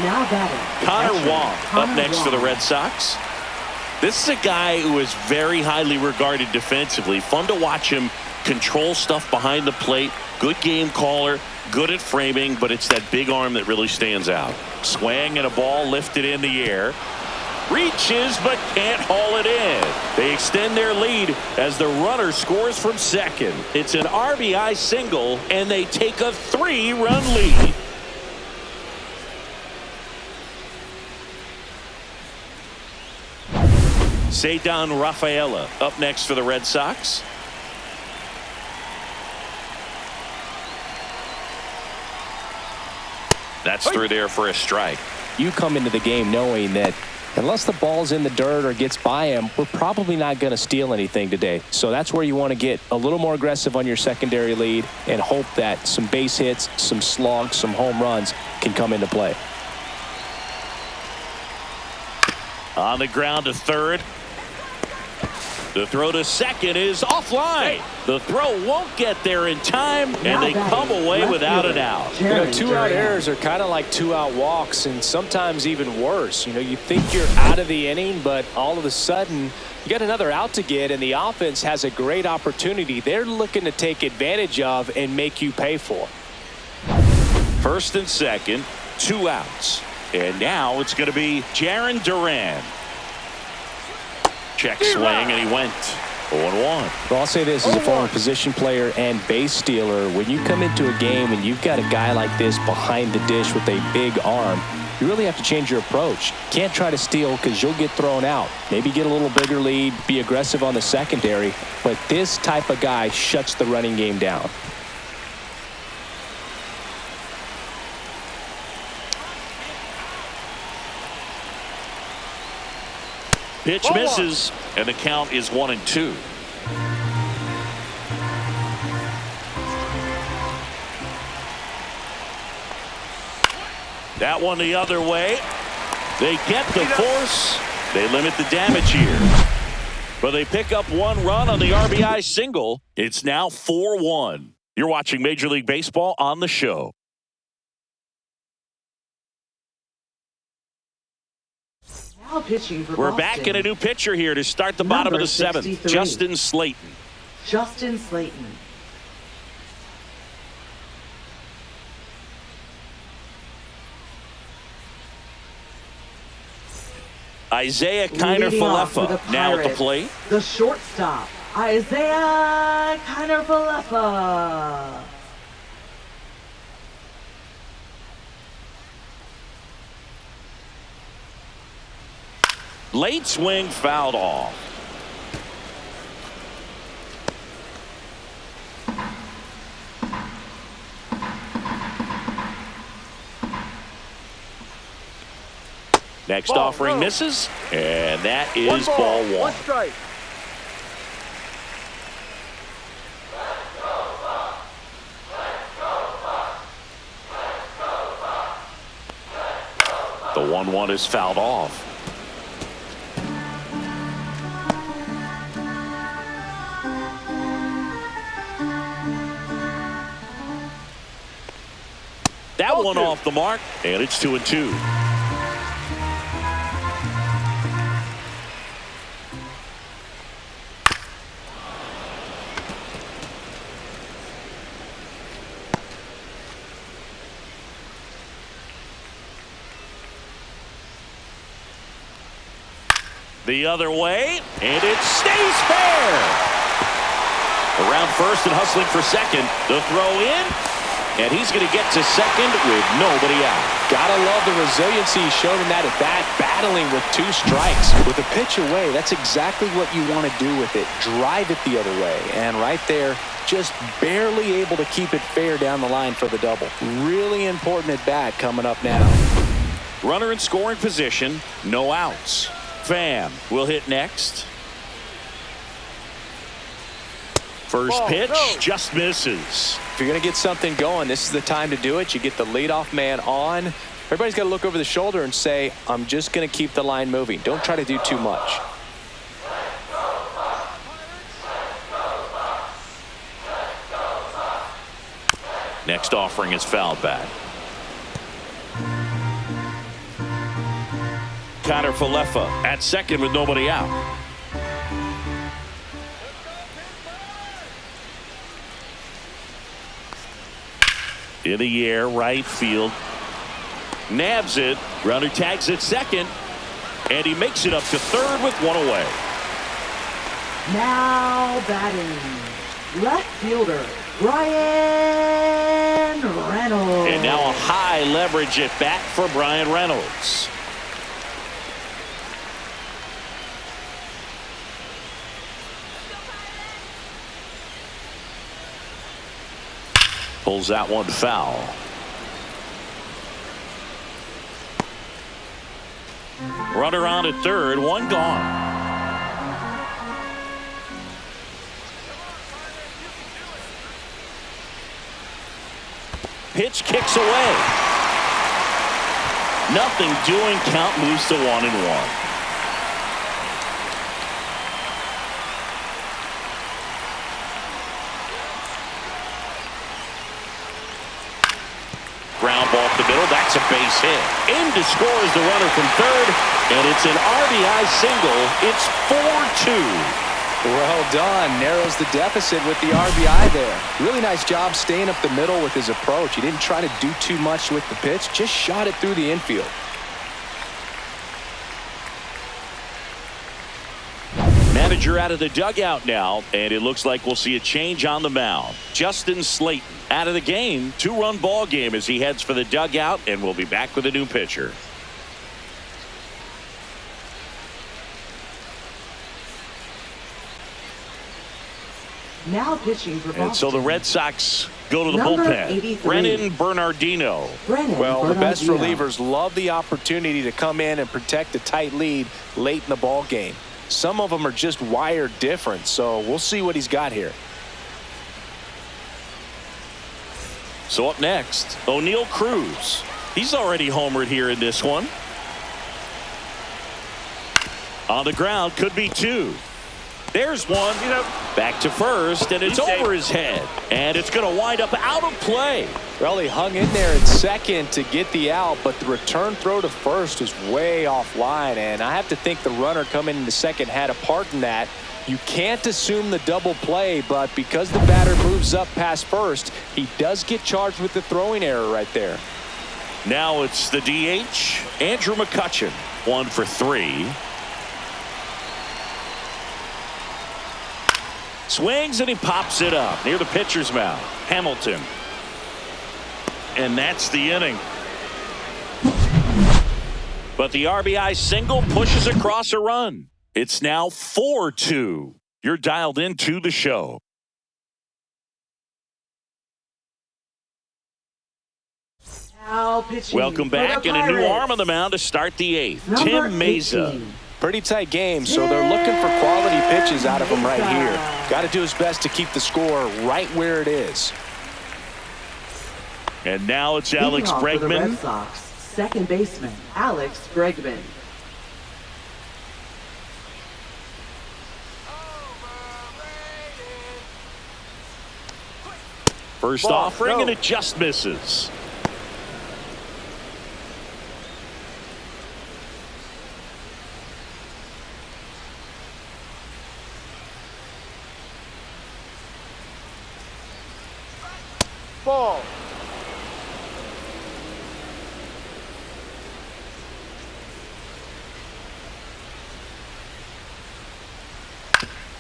Now batting. Connor veteran Wong Connor up next for the Wong. Red Sox. This is a guy who is very highly regarded defensively. Fun to watch him control stuff behind the plate. Good game caller, good at framing, but it's that big arm that really stands out. Swing and a ball lifted in the air. Reaches but can't haul it in. They extend their lead as the runner scores from second. It's an RBI single, and they take a 3-run lead. Cedar Rafaela up next for the Red Sox. That's through there for a strike. You come into the game knowing that unless the ball's in the dirt or gets by him, we're probably not going to steal anything today. So that's where you want to get a little more aggressive on your secondary lead and hope that some base hits, some slugs, some home runs can come into play. On the ground to third. The throw to second is offline. The throw won't get there in time, and they come away without an out. You know, two-out errors are kind of like two-out walks, and sometimes even worse. You know, you think you're out of the inning, but all of a sudden you got another out to get, and the offense has a great opportunity they're looking to take advantage of and make you pay for. First and second, 2 outs. And now it's going to be Jarren Duran. Check swing, and he went 0-1. Well, I'll say this as a former position player and base stealer. When you come into a game and you've got a guy like this behind the dish with a big arm, you really have to change your approach. Can't try to steal because you'll get thrown out. Maybe get a little bigger lead, be aggressive on the secondary. But this type of guy shuts the running game down. Pitch misses, and the count is 1-2. That one the other way. They get the force. They limit the damage here. But they pick up 1 run on the RBI single. It's now 4-1. You're watching Major League Baseball on the show. Now pitching for We're Boston. back in a new pitcher here to start the bottom of the 7th. 63. Justin Slayton. Justin Slayton. Isaiah Kiner Leading off for Falefa now at the Pirates, plate. The shortstop, Isaiah Kiner Falefa. Late swing fouled off. Next offering misses, and that is ball 1. 1 strike. The 1-1 is fouled off. That one off the mark, and it's 2-2. The other way, and it stays fair. Around first and hustling for second. The throw in, and he's going to get to second with nobody out. Gotta love the resiliency he showed in that at bat, battling with 2 strikes. With the pitch away, that's exactly what you want to do with it. Drive it the other way. And right there, just barely able to keep it fair down the line for the double. Really important at bat coming up now. Runner in scoring position, no outs. Pham will hit next. First pitch just misses. If you're going to get something going, this is the time to do it. You get the leadoff man on. Everybody's got to look over the shoulder and say, I'm just going to keep the line moving. Don't try to do too much. Next offering is fouled back. Connor Falefa at second with nobody out. In the air, right field. Nabs it. Runner tags at second. And he makes it up to third with one away. Now batting, left fielder, Brian Reynolds. And now a high leverage at bat for Brian Reynolds. Pulls that one foul. Runner on at third, one gone. Pitch kicks away. Nothing doing. Count moves to 1-1. Ground ball up the middle. That's a base hit. In to score is the runner from third, and it's an RBI single. It's 4-2. Well done. Narrows the deficit with the RBI there. Really nice job staying up the middle with his approach. He didn't try to do too much with the pitch, just shot it through the infield. Manager out of the dugout now, and it looks like we'll see a change on the mound. Justin Slayton out of the game. 2-run ball game as he heads for the dugout, and we'll be back with a new pitcher. Now pitching for Boston. And so the Red Sox go to the Number bullpen. 83. Brennan Bernardino. Well, the best relievers love the opportunity to come in and protect a tight lead late in the ball game. Some of them are just wired different, so we'll see what he's got here. So up next, O'Neal Cruz. He's already homered here in this one. On the ground, could be two. There's one. Back to first, and it's over his head. And it's going to wind up out of play. Well, he hung in there at second to get the out, but the return throw to first was way offline, and I have to think the runner coming in the second had a part in that. You can't assume the double play, but because the batter moves up past first, he does get charged with the throwing error right there. Now it's the DH, Andrew McCutchen. 1 for 3. Swings and he pops it up near the pitcher's mound. Hamilton. And that's the inning. But the RBI single pushes across a run. It's now 4-2. You're dialed into the show. Now pitching Welcome for the back, and a new Pirates. arm on the mound to start the 8th. Number Tim Mesa. 18. Pretty tight game, so they're looking for quality pitches out of him right here. Got to do his best to keep the score right where it is. And now it's Leading Alex off for the Red Bregman. Sox, second baseman, Alex Bregman. First Ball, offering, go. and it just misses. Ball.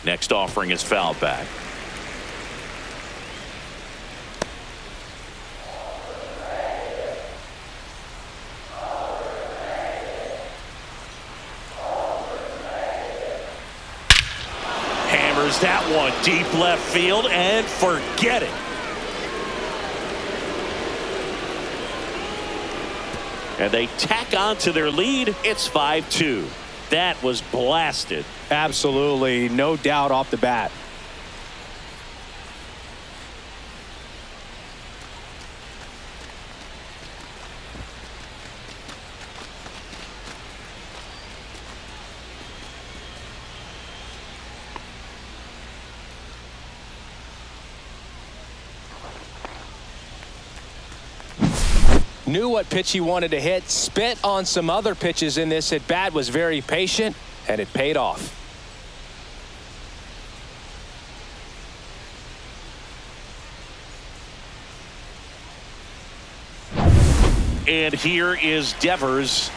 Next offering is fouled back. Hammers that one deep left field and forget it. And they tack on to their lead. It's 5-2. That was blasted. Absolutely, no doubt off the bat. Knew what pitch he wanted to hit, spit on some other pitches in this at bat, was very patient, and it paid off. And here is Devers.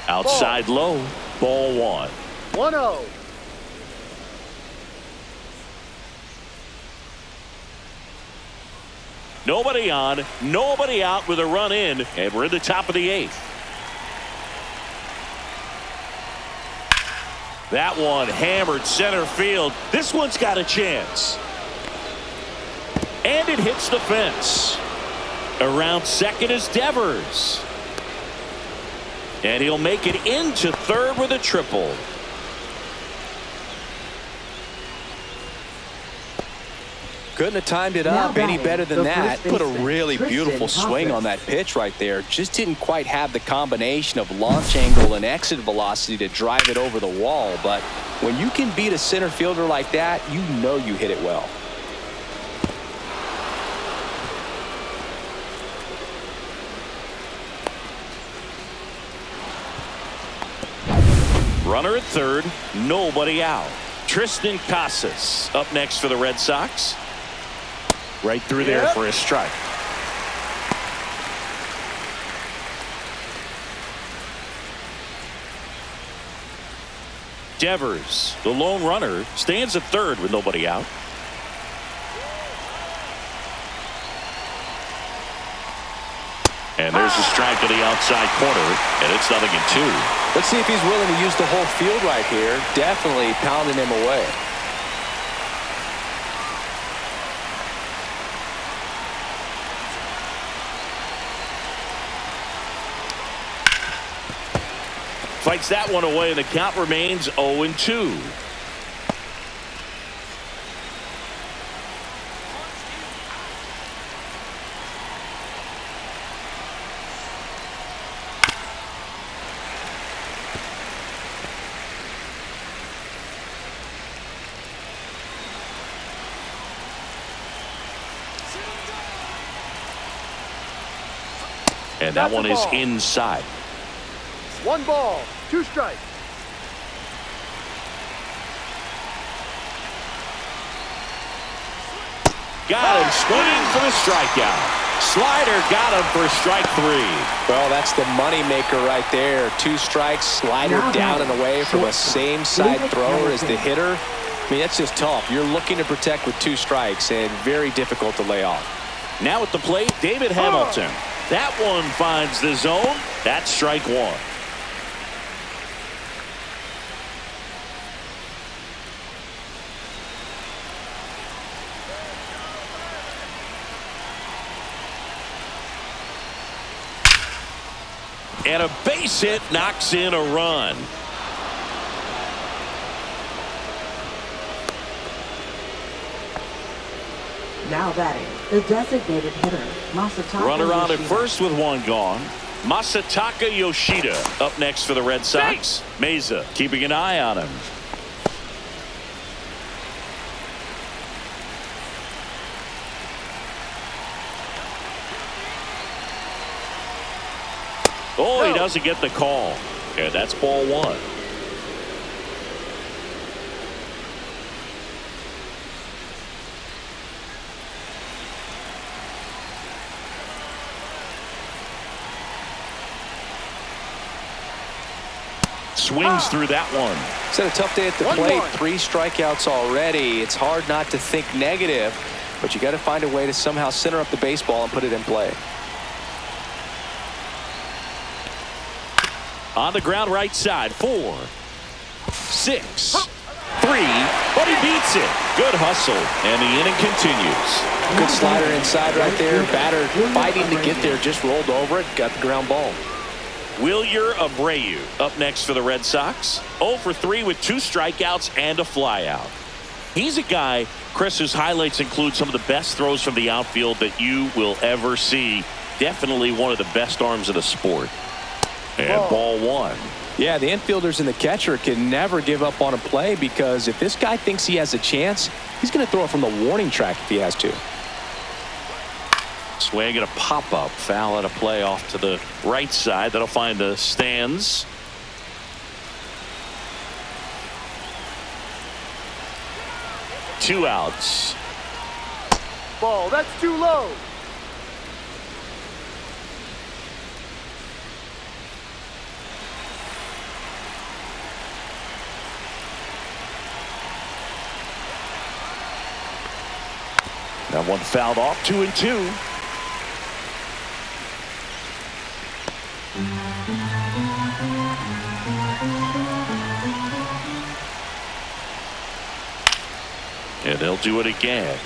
Outside low, ball one. 1-0. Nobody on, nobody out with a run in, and we're in the top of the eighth. That one hammered center field. This one's got a chance. And it hits the fence. Around second is Devers. And he'll make it into third with a triple. Couldn't have timed it up any better than that. Put a really beautiful swing on that pitch right there. Just didn't quite have the combination of launch angle and exit velocity to drive it over the wall. But when you can beat a center fielder like that, you know you hit it well. Runner at third, nobody out. Tristan Casas up next for the Red Sox. Right through there for a strike. Devers, the lone runner, stands at third with nobody out. And there's a strike to the outside corner, and it's 0-2. Let's see if he's willing to use the whole field right here. Definitely pounding him away. Fights that one away, and the count remains 0-2. And that one is inside. 1 ball, 2 strikes. Got him swinging for the strikeout. Slider got him for strike 3. Well, that's the money maker right there. 2 strikes, slider down and away from a same side thrower as the hitter. I mean, that's just tough. You're looking to protect with 2 strikes and very difficult to lay off. Now at the plate, David Hamilton. That one finds the zone. That's strike 1. And a base hit knocks in a run. Now batting, the designated hitter, Masataka Runner on at Yoshida. first with 1 gone. Masataka Yoshida up next for the Red Sox. Meza keeping an eye on him. Oh, he doesn't get the call. And that's ball 1. Swings through that one. It's had a tough day at the plate. 3 strikeouts already. It's hard not to think negative, but you got to find a way to somehow center up the baseball and put it in play. On the ground right side. 4, 6, 3, but he beats it. Good hustle, and the inning continues. Good slider inside right there. Batter fighting to get there, just rolled over it, got the ground ball. Wilyer Abreu up next for the Red Sox. 0 for 3 with 2 strikeouts and a flyout. He's a guy, Chris, whose highlights include some of the best throws from the outfield that you will ever see. Definitely one of the best arms of the sport. And ball 1. Yeah, the infielders and the catcher can never give up on a play, because if this guy thinks he has a chance, he's going to throw it from the warning track if he has to. swing and a pop-up. Foul at a play off to the right side. That'll find the stands. Two outs. Ball, that's too low. That one fouled off. 2-2. And they'll do it again.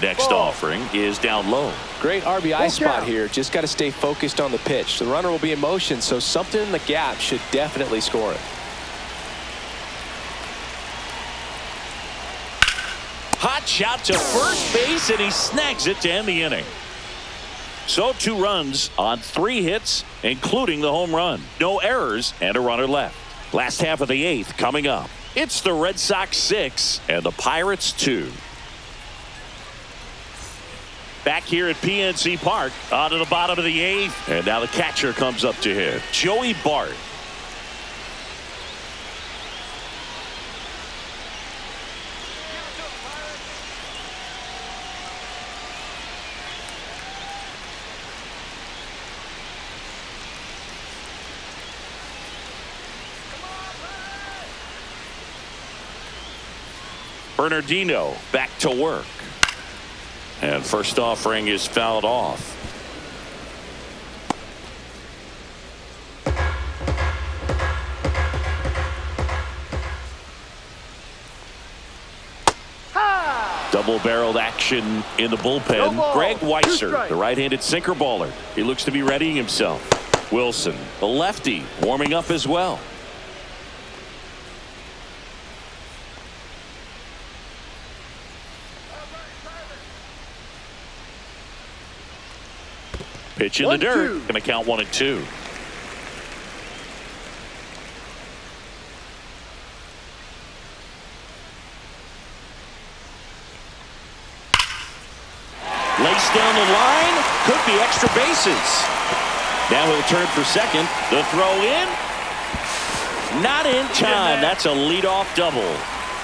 Next offering is down low. Great RBI spot here. Just got to stay focused on the pitch. The runner will be in motion, so something in the gap should definitely score it. Hot shot to first base, and he snags it to end the inning. So 2 runs on 3 hits, including the home run. No errors and a runner left. Last half of the 8th coming up. It's the Red Sox 6 and the Pirates 2. Back here at PNC Park, on to the bottom of the 8th. And now the catcher comes up to hit. Joey Bart. Bernardino back to work. And first offering is fouled off. Double-barreled action in the bullpen. No Greg Weisser, strikes. the right-handed sinker baller. He looks to be readying himself. Wilson, the lefty, warming up as well. Pitch in the dirt. Going to count 1-2. Laced down the line. Could be extra bases. Now he'll turn for second. The throw in. Not in time. That's a leadoff double.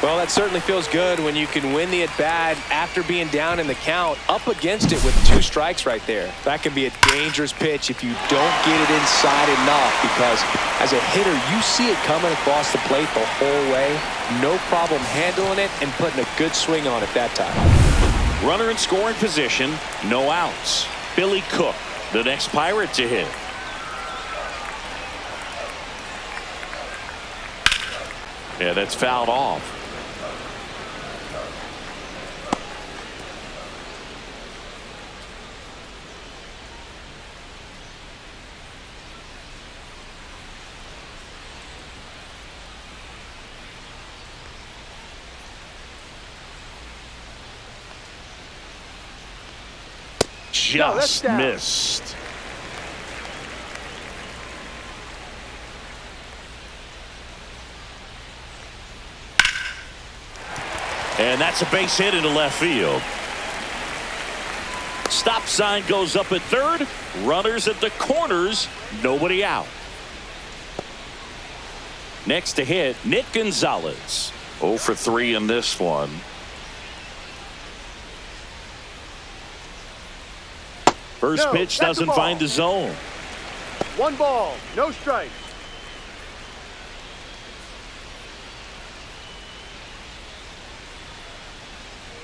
Well, that certainly feels good when you can win the at-bat after being down in the count, up against it with 2 strikes right there. That can be a dangerous pitch if you don't get it inside enough, because as a hitter, you see it coming across the plate the whole way. No problem handling it and putting a good swing on it that time. Runner in scoring position, no outs. Billy Cook, the next Pirate to hit. Yeah, that's fouled off. Just missed. And that's a base hit into left field. Stop sign goes up at third. Runners at the corners. Nobody out. Next to hit, Nick Gonzalez. 0 for 3 in this one. First pitch doesn't find the zone. 1 ball, no strikes.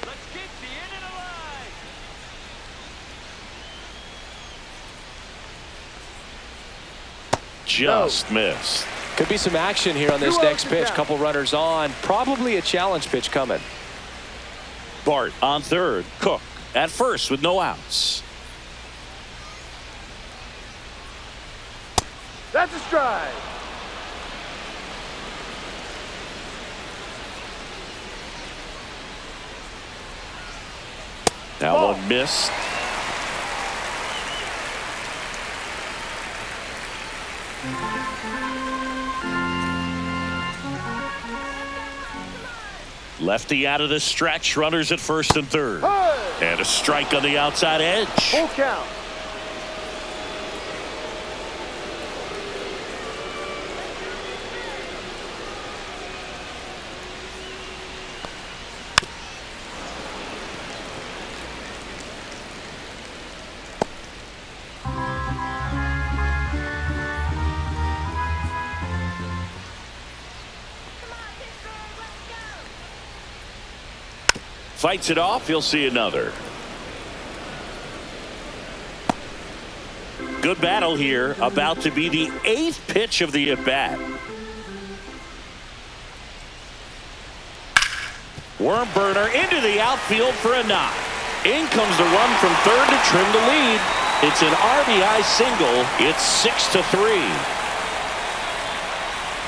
Let's keep the inning alive. Just missed. Could be some action here on this next pitch. Couple runners on. Probably a challenge pitch coming. Bart on third. Cook at first with no outs. That's a strike. That one missed. Lefty out of the stretch, runners at first and third. Hey! And a strike on the outside edge. Full count. Fights it off. He'll see another. Good battle here. About to be the 8th pitch of the at-bat. Worm burner into the outfield for a knock. In comes the run from third to trim the lead. It's an RBI single. It's 6-3.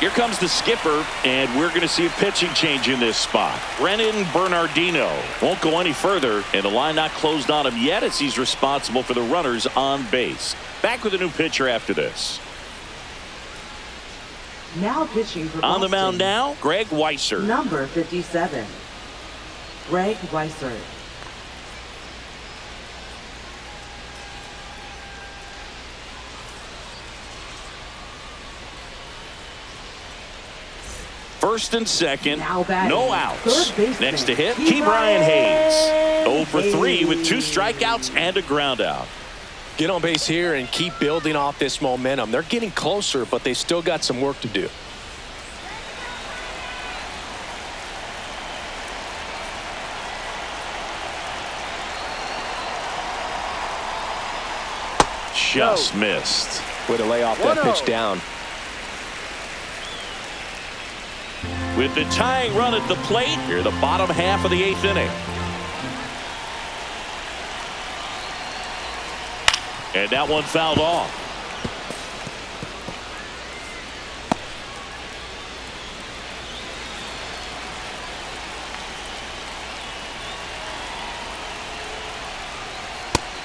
Here comes the skipper, and we're going to see a pitching change in this spot. Brennan Bernardino won't go any further, and the line not closed on him yet as he's responsible for the runners on base. Back with a new pitcher after this. Now pitching for On the Boston, mound now, Greg Weisser. number 57, Greg Weisser. First and second, Now batting, no outs. third baseman, Next to hit, Key Brian Hayes. 0 for Hayes. 3 with 2 strikeouts and a ground out. Get on base here and keep building off this momentum. They're getting closer, but they still got some work to do. Just missed. Way to lay off that 1-0. pitch down. With the tying run at the plate, here the bottom half of the 8th inning. And that one fouled off.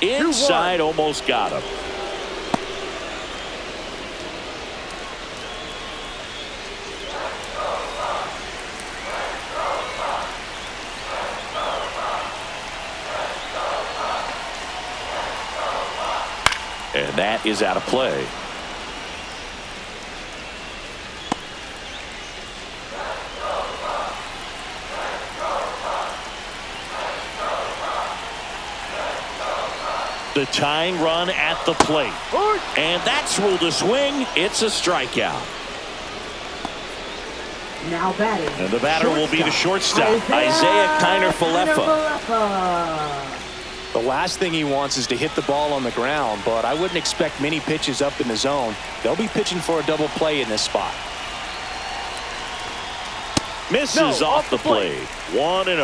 Inside, almost got him. And that is out of play. The tying run at the plate. And that's ruled a swing. It's a strikeout. Now batting, And the batter will be the shortstop, Isaiah Kiner-Falefa. The last thing he wants is to hit the ball on the ground, but I wouldn't expect many pitches up in the zone. They'll be pitching for a double play in this spot. Misses off the plate. 1-0.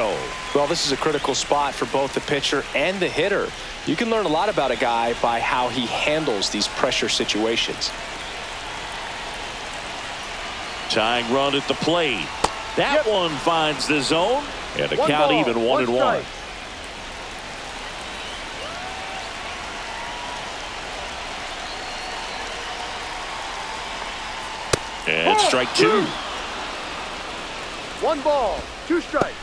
Well, this is a critical spot for both the pitcher and the hitter. You can learn a lot about a guy by how he handles these pressure situations. Tying run at the plate. That one finds the zone. And the One count ball, even 1-1. strike. And strike 2. 1 ball, 2 strikes.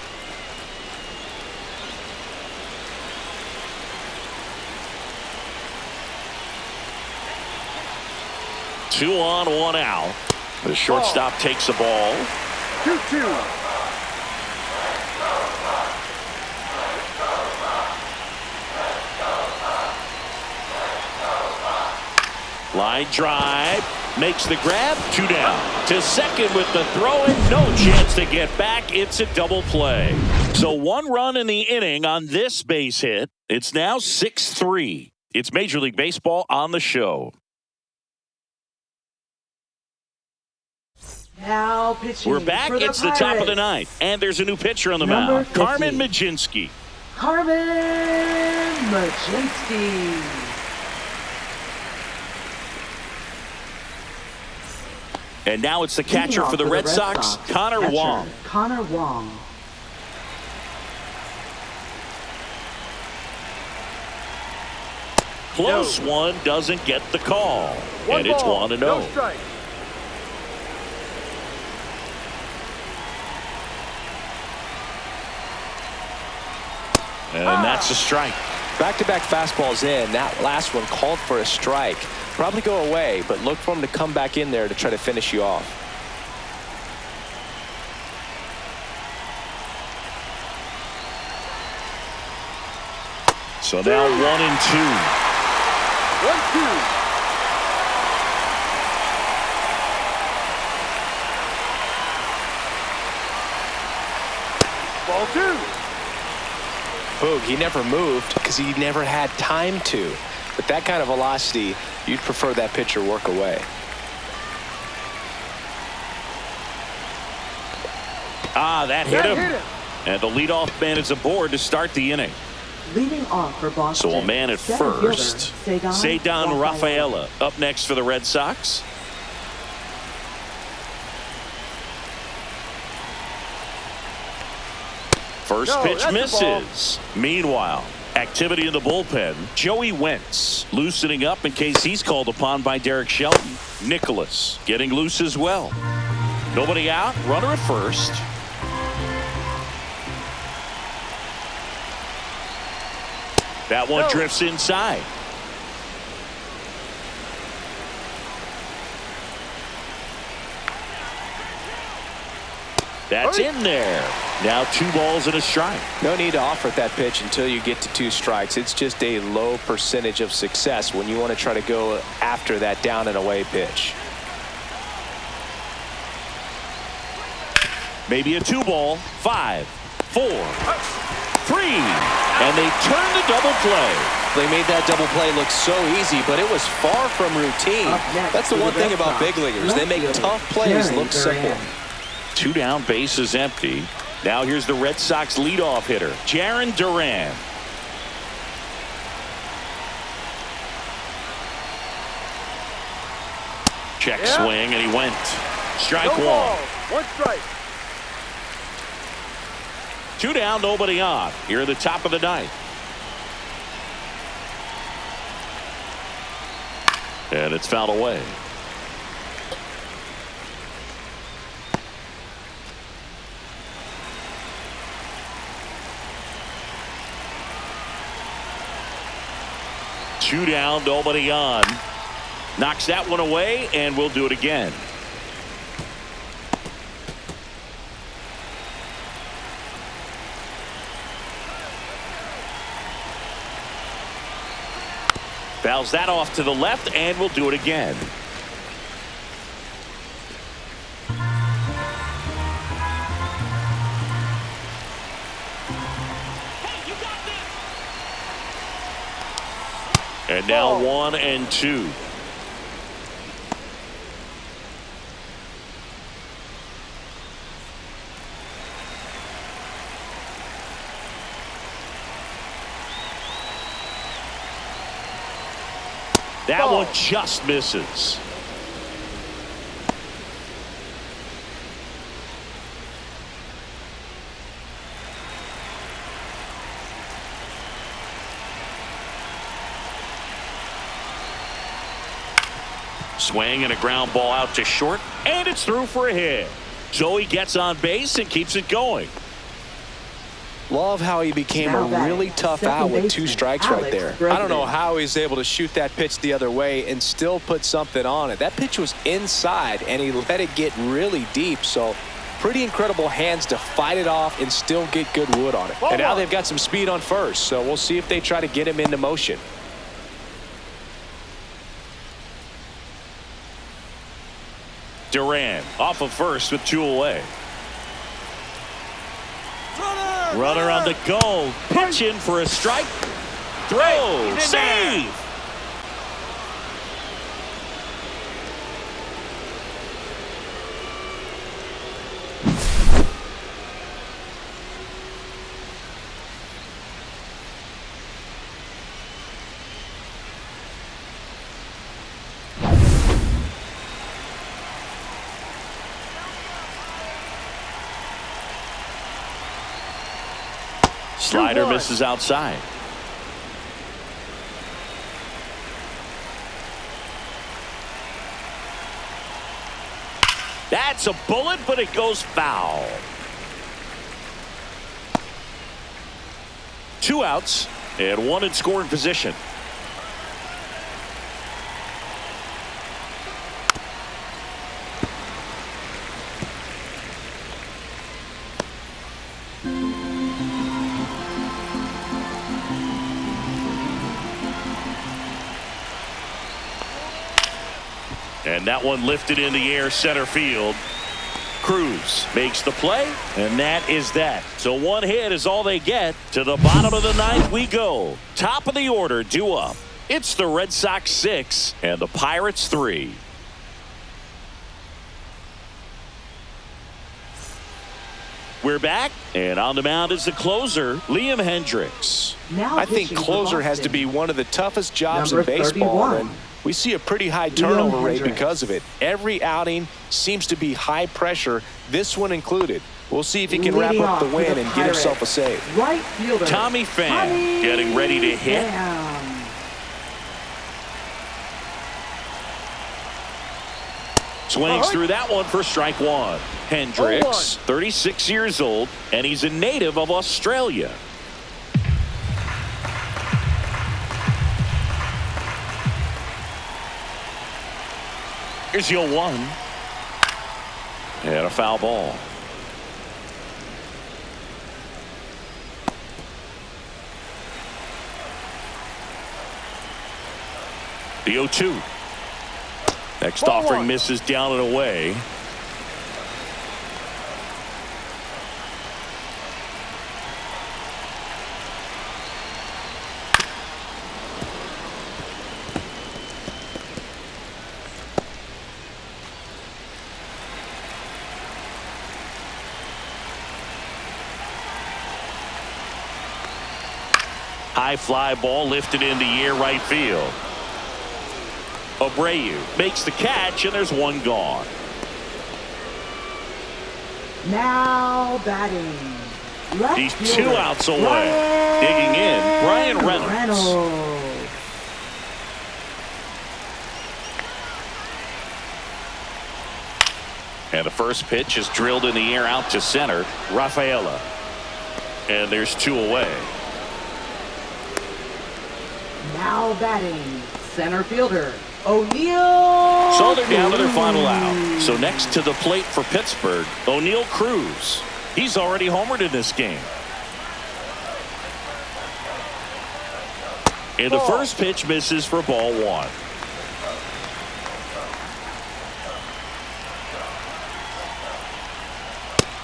Two on, 1 out. The shortstop takes the ball. 2-2. Line drive. Makes the grab. 2 down. To second with the throw in. No chance to get back. It's a double play. So 1 run in the inning on this base hit. It's now 6-3. It's Major League Baseball on the show. Now pitching. We're back. For It's the top of the Pirates, 9th. And there's a new pitcher on the Number mound. 50. Carmen Mlodzinski. Carmen Mlodzinski. And now it's the catcher Leading for the off Red Sox, Connor catcher, Wong. Connor Wong. close one doesn't get the call. One And it's ball, 1-0. no strike. And that's a strike. Back-to-back fastballs in. That last one called for a strike. Probably go away, but look for him to come back in there to try to finish you off. So now 1-2. 1-2. Ball 2. Boog, he never moved because he never had time to. With that kind of velocity, you'd prefer that pitcher work away. That hit him. And the leadoff man is aboard to start the inning. Leading off for Boston. So a man at center first. fielder, Ceddanne Rafaela up next for the Red Sox. First pitch misses. Meanwhile, activity in the bullpen. Joey Wentz loosening up in case he's called upon by Derek Shelton. Nicholas getting loose as well. Nobody out. Runner at first. That one drifts inside. That's in there. Now 2 balls and a strike. No need to offer that pitch until you get to 2 strikes. It's just a low percentage of success when you want to try to go after that down and away pitch. Maybe a 2 ball. 5, 4, 3. And they turn the double play. They made that double play look so easy, but it was far from routine. That's the one thing about big leaguers. They make tough plays look simple. 2 down, bases empty. Now here's the Red Sox leadoff hitter, Jarren Duran. Check swing, and he went. Strike No 1. ball, 1 strike. 2 down, nobody on. Here at the top of the 9th. And it's fouled away. Two down, nobody on. Knocks that one away, and we'll do it again. Fouls that off to the left, and we'll do it again. And now 1-2. That one just misses. Swing and a ground ball out to short, and it's through for a hit. Joey gets on base and keeps it going. Love how he became a really tough out with 2 strikes right there. I don't know how he's able to shoot that pitch the other way and still put something on it. That pitch was inside, and he let it get really deep. So pretty incredible hands to fight it off and still get good wood on it. And now they've got some speed on first, so we'll see if they try to get him into motion. Duran off of first with 2 away. Runner on the go. Pitch in for a strike. Throw. Save. Slider misses outside. That's a bullet, but it goes foul. 2 outs and 1 in scoring position. And that one lifted in the air center field. Cruz makes the play, and that is that. So 1 hit is all they get. To the bottom of the 9th we go. Top of the order due up. It's the Red Sox 6 and the Pirates 3. We're back, and on the mound is the closer, Liam Hendricks. Now I think pitching for closer has to Boston. be one of the toughest jobs Number in baseball. 31. And we see a pretty high turnover rate Hendricks. because of it. Every outing seems to be high pressure, this one included. We'll see if he can wrap Leading up the off for win the and get himself a Pirates, save. Right fielder Tommy Pham getting ready to hit. Pham. Swings through that one for strike 1. Hendricks, 36 years old, and he's a native of Australia. Here's your 1. And a foul ball. The 0-2. Next Ball offering 1. misses down and away. High fly ball lifted in the air right field. Abreu makes the catch, and there's 1 gone. Now batting. Left He's fielder, 2 outs away. Brian Digging in, Brian Reynolds. And the first pitch is drilled in the air out to center. Rafaela. And there's 2 away. Now batting. Center fielder, O'Neal. So they're down to their final out. So next to the plate for Pittsburgh, O'Neal Cruz. He's already homered in this game. And the first pitch misses for ball 1.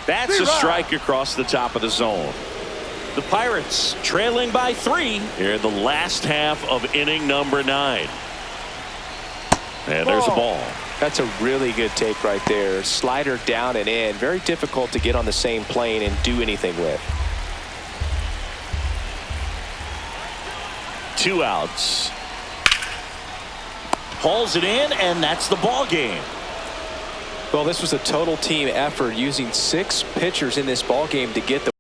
That's a strike across the top of the zone. The Pirates trailing by 3 here in the last half of inning number 9. And there's a ball. That's a really good take right there. Slider down and in. Very difficult to get on the same plane and do anything with. 2 outs. Hauls it in, and that's the ball game. Well, this was a total team effort using 6 pitchers in this ball game to get the